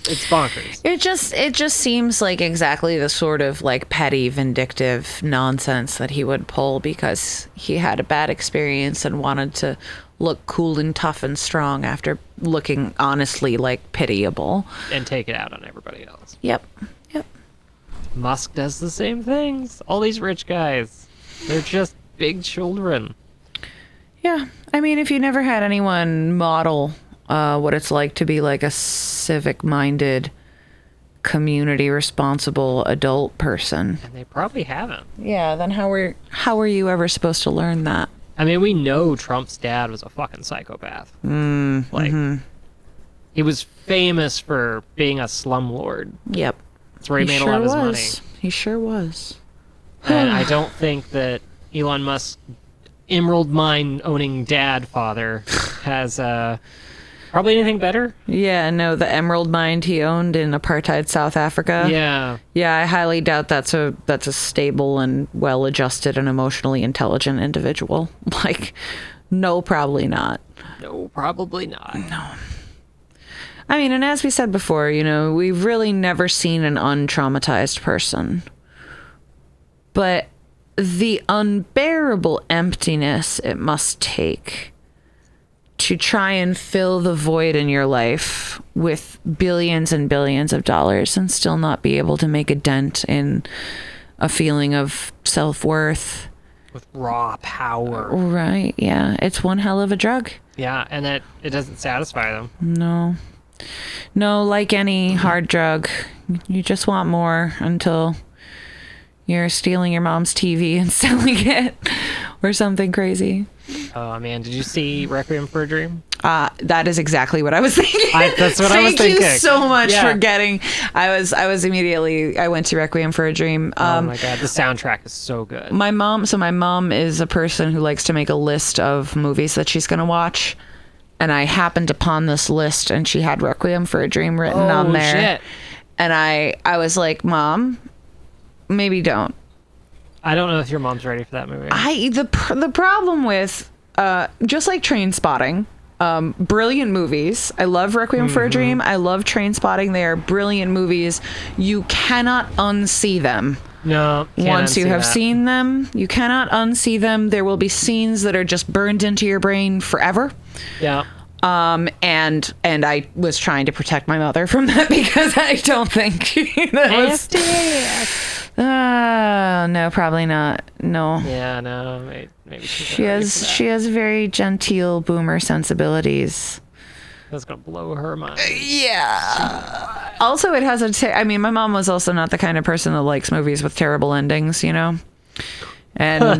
Speaker 1: It's bonkers.
Speaker 2: It just seems like exactly the sort of like petty, vindictive nonsense that he would pull because he had a bad experience and wanted to look cool and tough and strong after looking honestly like pitiable.
Speaker 1: And take it out on everybody else.
Speaker 2: Yep.
Speaker 1: Musk does the same things. All these rich guys, they're just big children.
Speaker 2: Yeah. I mean, if you never had anyone model what it's like to be like a civic-minded, community-responsible adult person.
Speaker 1: And they probably haven't.
Speaker 2: Yeah, then how were you ever supposed to learn that?
Speaker 1: I mean, we know Trump's dad was a fucking psychopath. He was famous for being a slumlord.
Speaker 2: Yep.
Speaker 1: That's where he made a lot of his money.
Speaker 2: He sure was.
Speaker 1: And I don't think that Elon Musk's emerald mine owning dad father has probably anything better.
Speaker 2: Yeah, no, the emerald mine he owned in apartheid South Africa. Yeah, I highly doubt that's a stable and well-adjusted and emotionally intelligent individual. Like, no, probably not.
Speaker 1: No, probably not.
Speaker 2: No. I mean, and as we said before, you know, we've really never seen an untraumatized person. But the unbearable emptiness it must take to try and fill the void in your life with billions and billions of dollars and still not be able to make a dent in a feeling of self-worth.
Speaker 1: With raw power.
Speaker 2: Right, yeah. It's one hell of a drug.
Speaker 1: Yeah, and that it doesn't satisfy them.
Speaker 2: No, like any hard drug, you just want more until you're stealing your mom's TV and selling it or something crazy.
Speaker 1: Oh, man. Did you see Requiem for a Dream?
Speaker 2: That is exactly what I was thinking.
Speaker 1: That's what I was thinking.
Speaker 2: Thank you so much for getting. I went to Requiem for a Dream.
Speaker 1: Oh my God. The soundtrack is so good.
Speaker 2: My mom is a person who likes to make a list of movies that she's going to watch. And I happened upon this list and she had Requiem for a Dream written on there. Shit. And I was like, Mom, maybe don't.
Speaker 1: I don't know if your mom's ready for that movie.
Speaker 2: The problem with just like Trainspotting, brilliant movies. I love Requiem for a Dream. I love Trainspotting. They are brilliant movies. You cannot unsee them.
Speaker 1: No.
Speaker 2: Once you have seen them, you cannot unsee them. There will be scenes that are just burned into your brain forever.
Speaker 1: Yeah.
Speaker 2: And I was trying to protect my mother from that because I don't think that was. No, probably not. No.
Speaker 1: Yeah, no. Maybe
Speaker 2: she has very genteel boomer sensibilities.
Speaker 1: That's gonna blow her mind.
Speaker 2: Yeah. Also, it has I mean, my mom was also not the kind of person that likes movies with terrible endings, you know. And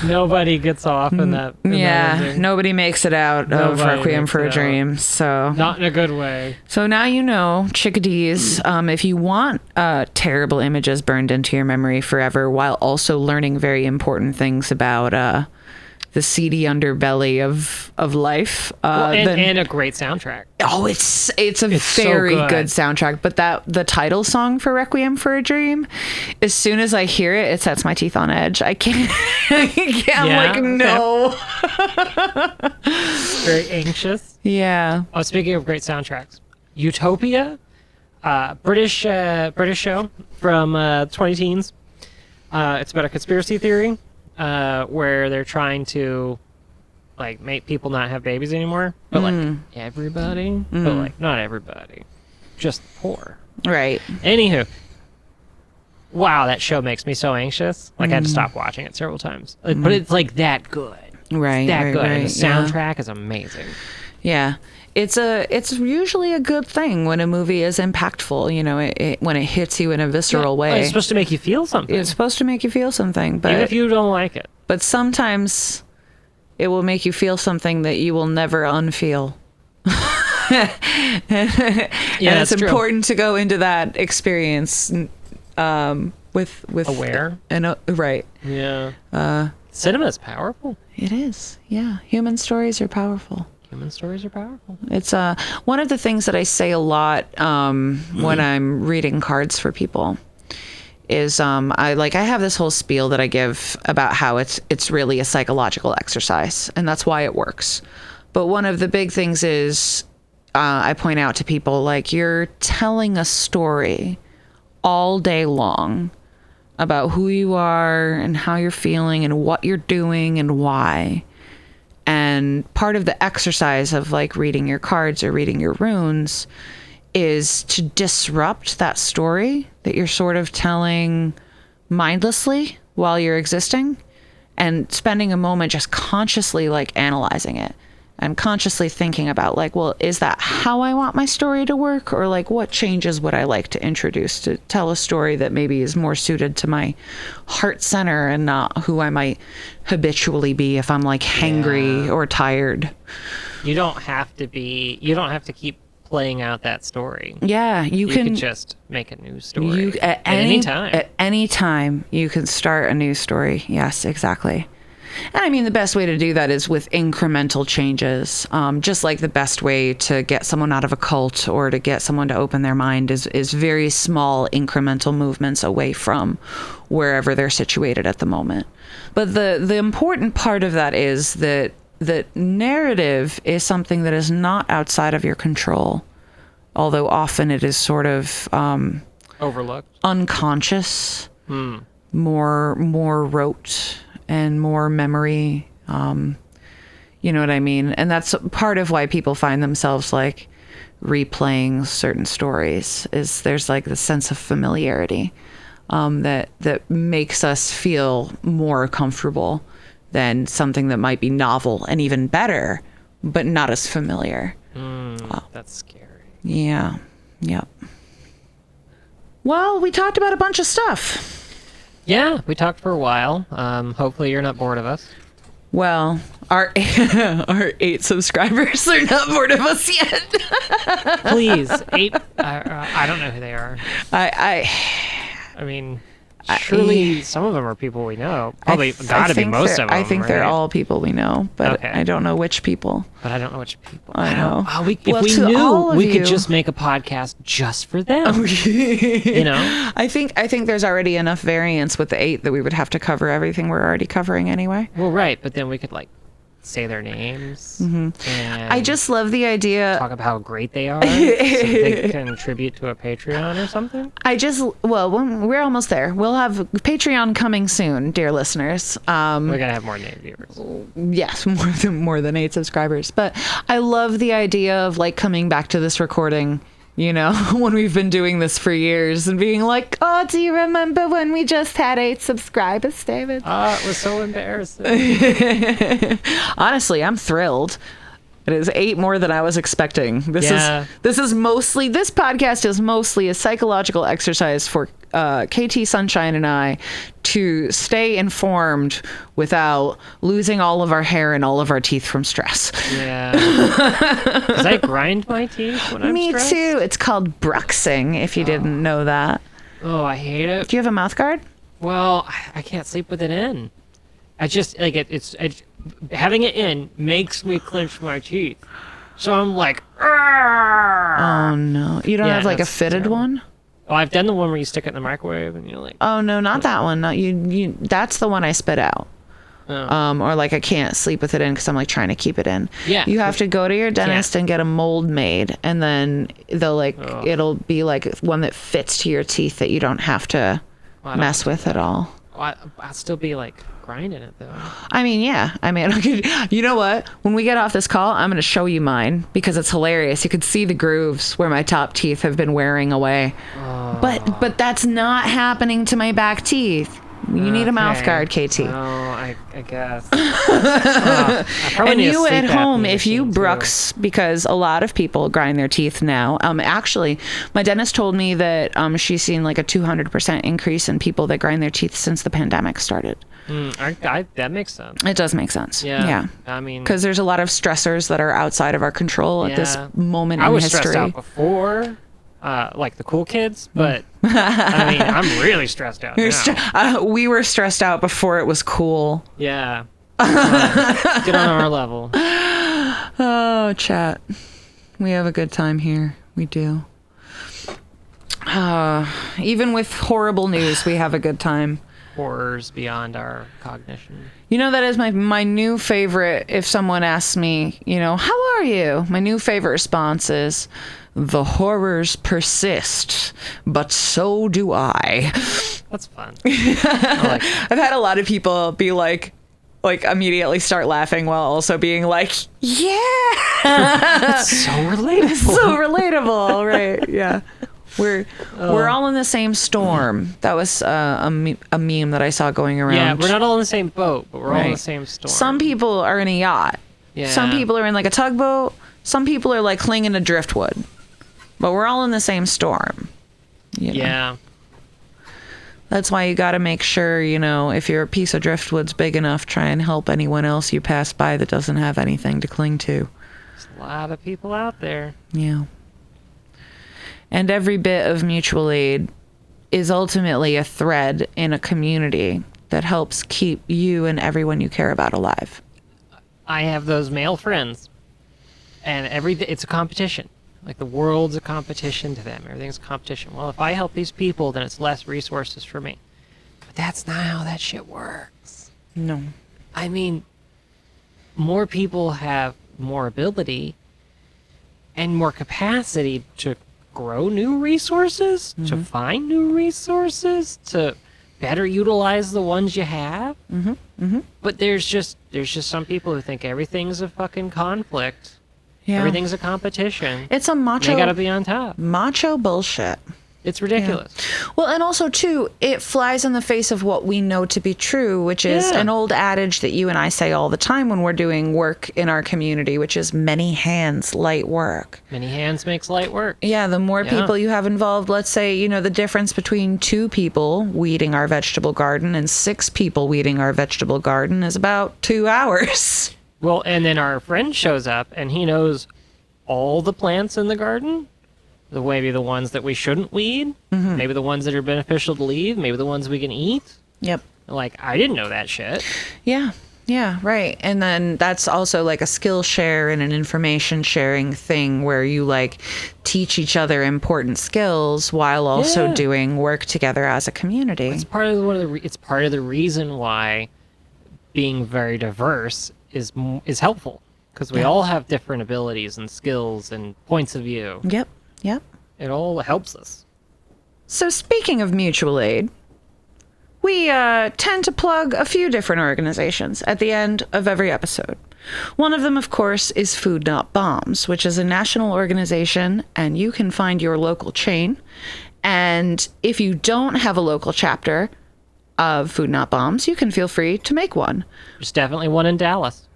Speaker 1: nobody gets off in that.
Speaker 2: Nobody makes it out of Requiem for a Dream. So
Speaker 1: not in a good way. So
Speaker 2: now you know, chickadees. If you want terrible images burned into your memory forever, while also learning very important things about the seedy underbelly of life,
Speaker 1: and a great soundtrack.
Speaker 2: Oh, it's a very so good soundtrack. But the title song for Requiem for a Dream, as soon as I hear it, it sets my teeth on edge. I can't. I'm like, no.
Speaker 1: Very anxious.
Speaker 2: Yeah.
Speaker 1: Oh, speaking of great soundtracks, Utopia, British show from 20 teens. It's about a conspiracy theory. Where they're trying to like make people not have babies anymore, but like everybody, but like not everybody, just poor.
Speaker 2: Right.
Speaker 1: Anywho, wow, that show makes me so anxious. Like I had to stop watching it several times, but it's like that good.
Speaker 2: Right.
Speaker 1: That good.
Speaker 2: Right,
Speaker 1: and the soundtrack is amazing.
Speaker 2: Yeah. It's usually a good thing when a movie is impactful, you know, when it hits you in a visceral way.
Speaker 1: It's supposed to make you feel something.
Speaker 2: It's supposed to make you feel something, but
Speaker 1: even if you don't like it.
Speaker 2: But sometimes It will make you feel something that you will never unfeel. And it's important to go into that experience with
Speaker 1: aware.
Speaker 2: And right.
Speaker 1: Yeah. Cinema is powerful.
Speaker 2: It is. Yeah. Human stories are powerful.
Speaker 1: Human stories are powerful.
Speaker 2: It's one of the things that I say a lot when I'm reading cards for people is I have this whole spiel that I give about how it's really a psychological exercise, and that's why it works. But one of the big things is I point out to people, like, you're telling a story all day long about who you are and how you're feeling and what you're doing and why. And part of the exercise of like reading your cards or reading your runes is to disrupt that story that you're sort of telling mindlessly while you're existing, and spending a moment just consciously like analyzing it and consciously thinking about like, well, is that how I want my story to work? Or like, what changes would I like to introduce to tell a story that maybe is more suited to my heart center and not who I might habitually be if I'm like hangry or tired.
Speaker 1: You don't have to keep playing out that story.
Speaker 2: Yeah, you
Speaker 1: could just make a new story at any time.
Speaker 2: At any time, you can start a new story. Yes, exactly. And I mean, the best way to do that is with incremental changes. Just like the best way to get someone out of a cult or to get someone to open their mind is very small incremental movements away from wherever they're situated at the moment. But the important part of that is that narrative is something that is not outside of your control, although often it is sort of
Speaker 1: overlooked,
Speaker 2: unconscious, more rote, and more memory. You know what I mean? And that's part of why people find themselves like replaying certain stories, is there's like the sense of familiarity that makes us feel more comfortable than something that might be novel and even better, but not as familiar.
Speaker 1: That's scary.
Speaker 2: Yeah. Yep. Well, we talked about a bunch of stuff.
Speaker 1: Yeah, we talked for a while. Hopefully you're not bored of us.
Speaker 2: Well, our 8 subscribers are not bored of us yet.
Speaker 1: Please, 8. I don't know who they are. I mean, surely some of them are people we know. Probably got to be most of them.
Speaker 2: I think they're
Speaker 1: right?
Speaker 2: all people we know, but okay. I don't know which people.
Speaker 1: But I don't know which people.
Speaker 2: I know.
Speaker 1: If we knew, we could just make a podcast just for them. You know?
Speaker 2: I think there's already enough variance with the 8 that we would have to cover everything we're already covering anyway.
Speaker 1: Well, right, but then we could like say their names. And
Speaker 2: I just love the idea.
Speaker 1: Talk about how great they are, so they can contribute to a Patreon or something.
Speaker 2: We're almost there. We'll have Patreon coming soon, dear listeners.
Speaker 1: We're gonna have more native viewers.
Speaker 2: Yes, more than 8 subscribers. But I love the idea of like coming back to this recording, you know, when we've been doing this for years and being like, oh, do you remember when we just had 8 subscribers, David?
Speaker 1: It was so embarrassing.
Speaker 2: Honestly, I'm thrilled. It is 8 more than I was expecting. This podcast is mostly a psychological exercise for KT Sunshine and I to stay informed without losing all of our hair and all of our teeth from stress.
Speaker 1: Yeah. Because I grind my teeth when I'm stressed.
Speaker 2: Me too. It's called bruxing, if you didn't know that.
Speaker 1: Oh, I hate it.
Speaker 2: Do you have a mouth guard?
Speaker 1: Well, I can't sleep with it in. I just, like, having it in makes me clench my teeth. So I'm like,
Speaker 2: oh no. You don't have like a fitted one?
Speaker 1: Oh, I've done the one where you stick it in the microwave and you're like...
Speaker 2: Oh, no, not that one. Not you. That's the one I spit out.
Speaker 1: Oh.
Speaker 2: Or like I can't sleep with it in because I'm like trying to keep it in.
Speaker 1: Yeah.
Speaker 2: You have to go to your dentist and get a mold made, and then they'll it'll be like one that fits to your teeth that you don't have to mess with at all.
Speaker 1: Well, I'll still be like grinding it though.
Speaker 2: I mean, yeah. I mean, you know what? When we get off this call, I'm going to show you mine because it's hilarious. You could see the grooves where my top teeth have been wearing away.
Speaker 1: Oh.
Speaker 2: But that's not happening to my back teeth. You need a mouth guard, KT.
Speaker 1: Oh, I guess. I probably
Speaker 2: And
Speaker 1: need a
Speaker 2: you at
Speaker 1: sleep
Speaker 2: home,
Speaker 1: apnea
Speaker 2: if you
Speaker 1: machine, too.
Speaker 2: Brooks, because a lot of people grind their teeth now. Actually, my dentist told me that she's seen like a 200% increase in people that grind their teeth since the pandemic started.
Speaker 1: That makes sense.
Speaker 2: It does make sense.
Speaker 1: Yeah. I mean,
Speaker 2: because there's a lot of stressors that are outside of our control at this moment in history.
Speaker 1: I was stressed out before, like the cool kids, but I mean, I'm really stressed out now.
Speaker 2: We were stressed out before it was cool.
Speaker 1: Yeah. Get on our level.
Speaker 2: Oh, chat. We have a good time here. We do. Even with horrible news, we have a good time.
Speaker 1: Horrors beyond our cognition.
Speaker 2: You know, that is my new favorite. If someone asks me, how are you? My new favorite response is, the horrors persist, but so do I.
Speaker 1: That's fun. I like that.
Speaker 2: I've had a lot of people be like immediately start laughing while also being like, yeah.
Speaker 1: That's so relatable.
Speaker 2: So relatable, right? Yeah. We're all in the same storm. That was a meme that I saw going around.
Speaker 1: Yeah, we're not all in the same boat, but we're all in
Speaker 2: Right.
Speaker 1: the same storm.
Speaker 2: Some people are in a yacht.
Speaker 1: Yeah.
Speaker 2: Some people are in like a tugboat. Some people are like clinging to driftwood. But we're all in the same storm.
Speaker 1: Yeah.
Speaker 2: That's why you got to make sure, if your piece of driftwood's big enough, try and help anyone else you pass by that doesn't have anything to cling to.
Speaker 1: There's a lot of people out there.
Speaker 2: Yeah. And every bit of mutual aid is ultimately a thread in a community that helps keep you and everyone you care about alive.
Speaker 1: I have those male friends, and it's a competition. Like, the world's a competition to them. Everything's a competition. Well, if I help these people, then it's less resources for me. But that's not how that shit works.
Speaker 2: No.
Speaker 1: I mean, more people have more ability and more capacity to grow new resources, to find new resources, to better utilize the ones you have. But there's just some people who think everything's a fucking conflict.
Speaker 2: Yeah.
Speaker 1: Everything's a competition.
Speaker 2: It's a macho.
Speaker 1: They gotta be on top.
Speaker 2: Macho bullshit.
Speaker 1: It's ridiculous.
Speaker 2: Well, and also, too, it flies in the face of what we know to be true, which is an old adage that you and I say all the time when we're doing work in our community, which is many hands, light work.
Speaker 1: Many hands makes light work.
Speaker 2: Yeah, the more people you have involved, let's say, the difference between 2 people weeding our vegetable garden and 6 people weeding our vegetable garden is about 2 hours.
Speaker 1: Well, and then our friend shows up and he knows all the plants in the garden. Maybe the ones that we shouldn't weed. Maybe the ones that are beneficial to leave. Maybe the ones we can eat.
Speaker 2: Yep.
Speaker 1: Like, I didn't know that shit.
Speaker 2: Yeah, right. And then that's also like a skill share and an information sharing thing where you like teach each other important skills while also doing work together as a community.
Speaker 1: It's part of it's part of the reason why being very diverse is helpful, because we all have different abilities and skills and points of view.
Speaker 2: Yep.
Speaker 1: It all helps us.
Speaker 2: So speaking of mutual aid, we tend to plug a few different organizations at the end of every episode. One of them, of course, is Food Not Bombs, which is a national organization, and you can find your local chain. And if you don't have a local chapter of Food Not Bombs, you can feel free to make one.
Speaker 1: There's definitely one in Dallas.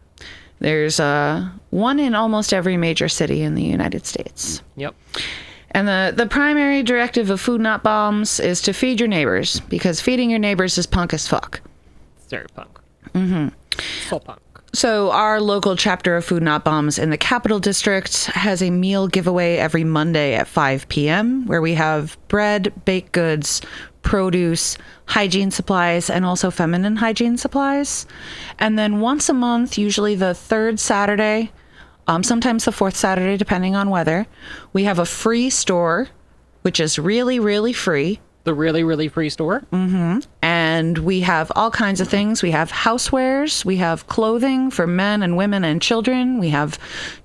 Speaker 2: There's one in almost every major city in the United States.
Speaker 1: Yep.
Speaker 2: And the primary directive of Food Not Bombs is to feed your neighbors, because feeding your neighbors is punk as fuck.
Speaker 1: It's very punk. So punk.
Speaker 2: So our local chapter of Food Not Bombs in the Capital District has a meal giveaway every Monday at 5 p.m. where we have bread, baked goods, produce, hygiene supplies, and also feminine hygiene supplies. And then once a month, usually the 3rd Saturday, sometimes the 4th Saturday, depending on weather, we have a free store, which is really, really free.
Speaker 1: The really, really free store?
Speaker 2: And we have all kinds of things. We have housewares. We have clothing for men and women and children. We have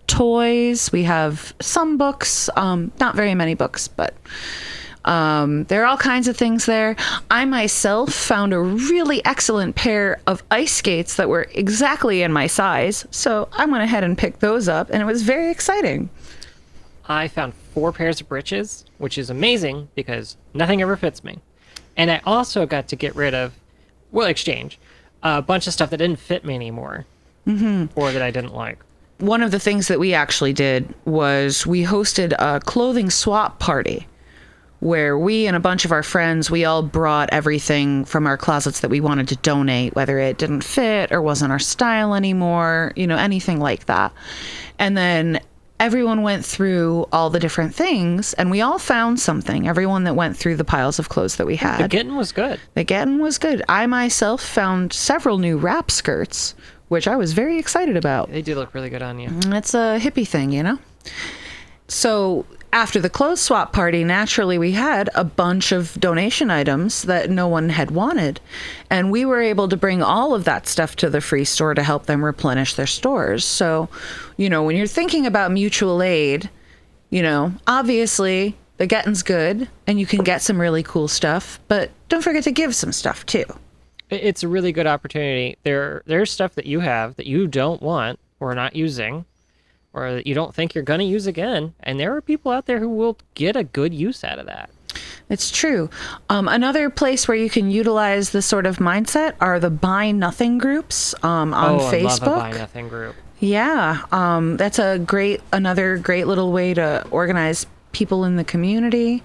Speaker 2: toys. We have some books. Not very many books, but there are all kinds of things there. I myself found a really excellent pair of ice skates that were exactly in my size. So I went ahead and picked those up, and it was very exciting.
Speaker 1: I found 4 pairs of breeches, which is amazing because nothing ever fits me. And I also got to get rid of exchange a bunch of stuff that didn't fit me anymore, or that I didn't like.
Speaker 2: One of the things that we actually did was we hosted a clothing swap party where we and a bunch of our friends, we all brought everything from our closets that we wanted to donate, whether it didn't fit or wasn't our style anymore, anything like that. And then everyone went through all the different things, and we all found something. Everyone that went through the piles of clothes that we had.
Speaker 1: The getting was good.
Speaker 2: The getting was good. I myself found several new wrap skirts, which I was very excited about.
Speaker 1: They do look really good on you.
Speaker 2: It's a hippie thing, So after the clothes swap party, naturally we had a bunch of donation items that no one had wanted. And we were able to bring all of that stuff to the free store to help them replenish their stores. So, when you're thinking about mutual aid, obviously the getting's good and you can get some really cool stuff, but don't forget to give some stuff too.
Speaker 1: It's a really good opportunity. There's stuff that you have that you don't want or not using, or that you don't think you're going to use again. And there are people out there who will get a good use out of that.
Speaker 2: It's true. Another place where you can utilize this sort of mindset are the Buy Nothing groups on Facebook.
Speaker 1: I love a Buy Nothing group.
Speaker 2: Yeah, that's another great little way to organize people in the community,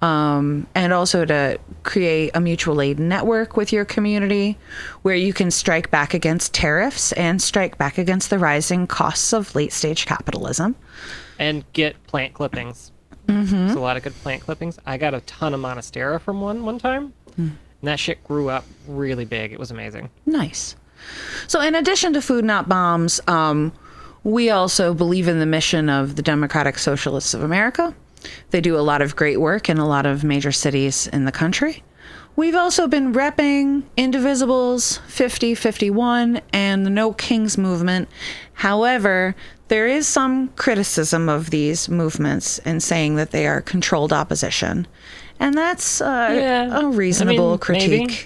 Speaker 2: and also to create a mutual aid network with your community where you can strike back against tariffs and strike back against the rising costs of late-stage capitalism.
Speaker 1: And get plant clippings. There's a lot of good plant clippings. I got a ton of Monstera from one time, and that shit grew up really big. It was amazing.
Speaker 2: Nice. So in addition to Food Not Bombs, we also believe in the mission of the Democratic Socialists of America. They do a lot of great work in a lot of major cities in the country. We've also been repping Indivisibles, 5051, and the No Kings movement. However, there is some criticism of these movements in saying that they are controlled opposition. And that's a reasonable critique.
Speaker 1: Maybe.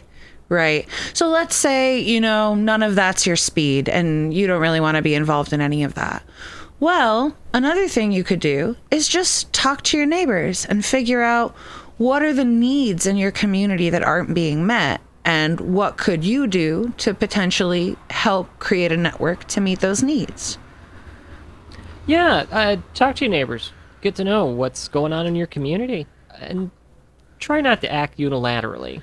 Speaker 2: Right. So let's say, none of that's your speed and you don't really want to be involved in any of that. Well, another thing you could do is just talk to your neighbors and figure out what are the needs in your community that aren't being met, and what could you do to potentially help create a network to meet those needs.
Speaker 1: Yeah, talk to your neighbors. Get to know what's going on in your community, and try not to act unilaterally.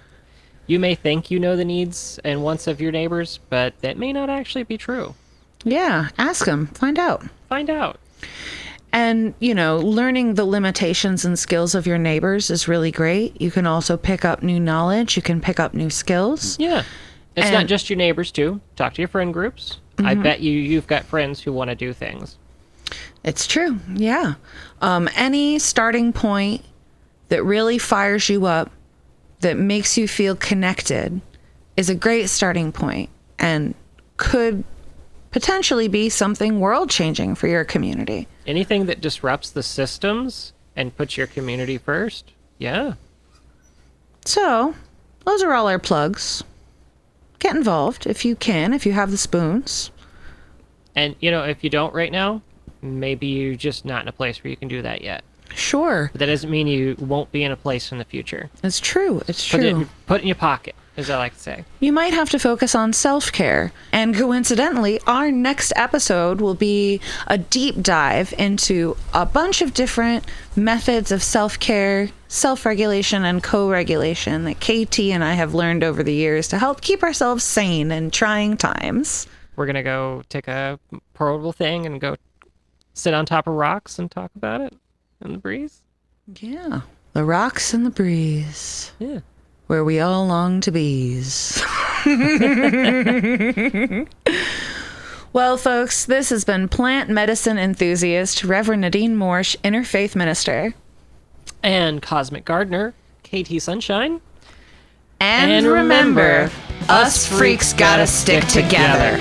Speaker 1: You may think you know the needs and wants of your neighbors, but that may not actually be true.
Speaker 2: Yeah, ask them. Find out.
Speaker 1: Find out.
Speaker 2: And, learning the limitations and skills of your neighbors is really great. You can also pick up new knowledge. You can pick up new skills.
Speaker 1: Yeah. It's not just your neighbors, too. Talk to your friend groups. I bet you've got friends who want to do things.
Speaker 2: It's true. Yeah. Any starting point that really fires you up, that makes you feel connected, is a great starting point and could potentially be something world-changing for your community.
Speaker 1: Anything that disrupts the systems and puts your community first, yeah.
Speaker 2: So, those are all our plugs. Get involved if you can, if you have the spoons.
Speaker 1: And, if you don't right now, maybe you're just not in a place where you can do that yet.
Speaker 2: Sure.
Speaker 1: But that doesn't mean you won't be in a place in the future.
Speaker 2: It's true. It's true.
Speaker 1: Put it in your pocket, as I like to say.
Speaker 2: You might have to focus on self-care. And coincidentally, our next episode will be a deep dive into a bunch of different methods of self-care, self-regulation, and co-regulation that KT and I have learned over the years to help keep ourselves sane in trying times.
Speaker 1: We're going to go take a portable thing and go sit on top of rocks and talk about it in the breeze.
Speaker 2: Yeah. The rocks and the breeze.
Speaker 1: Yeah.
Speaker 2: Where we all long to bees. Well, folks, this has been plant medicine enthusiast Reverend Nadine Morsch, interfaith minister.
Speaker 1: And cosmic gardener, KT Sunshine.
Speaker 2: And remember, us freaks gotta stick together.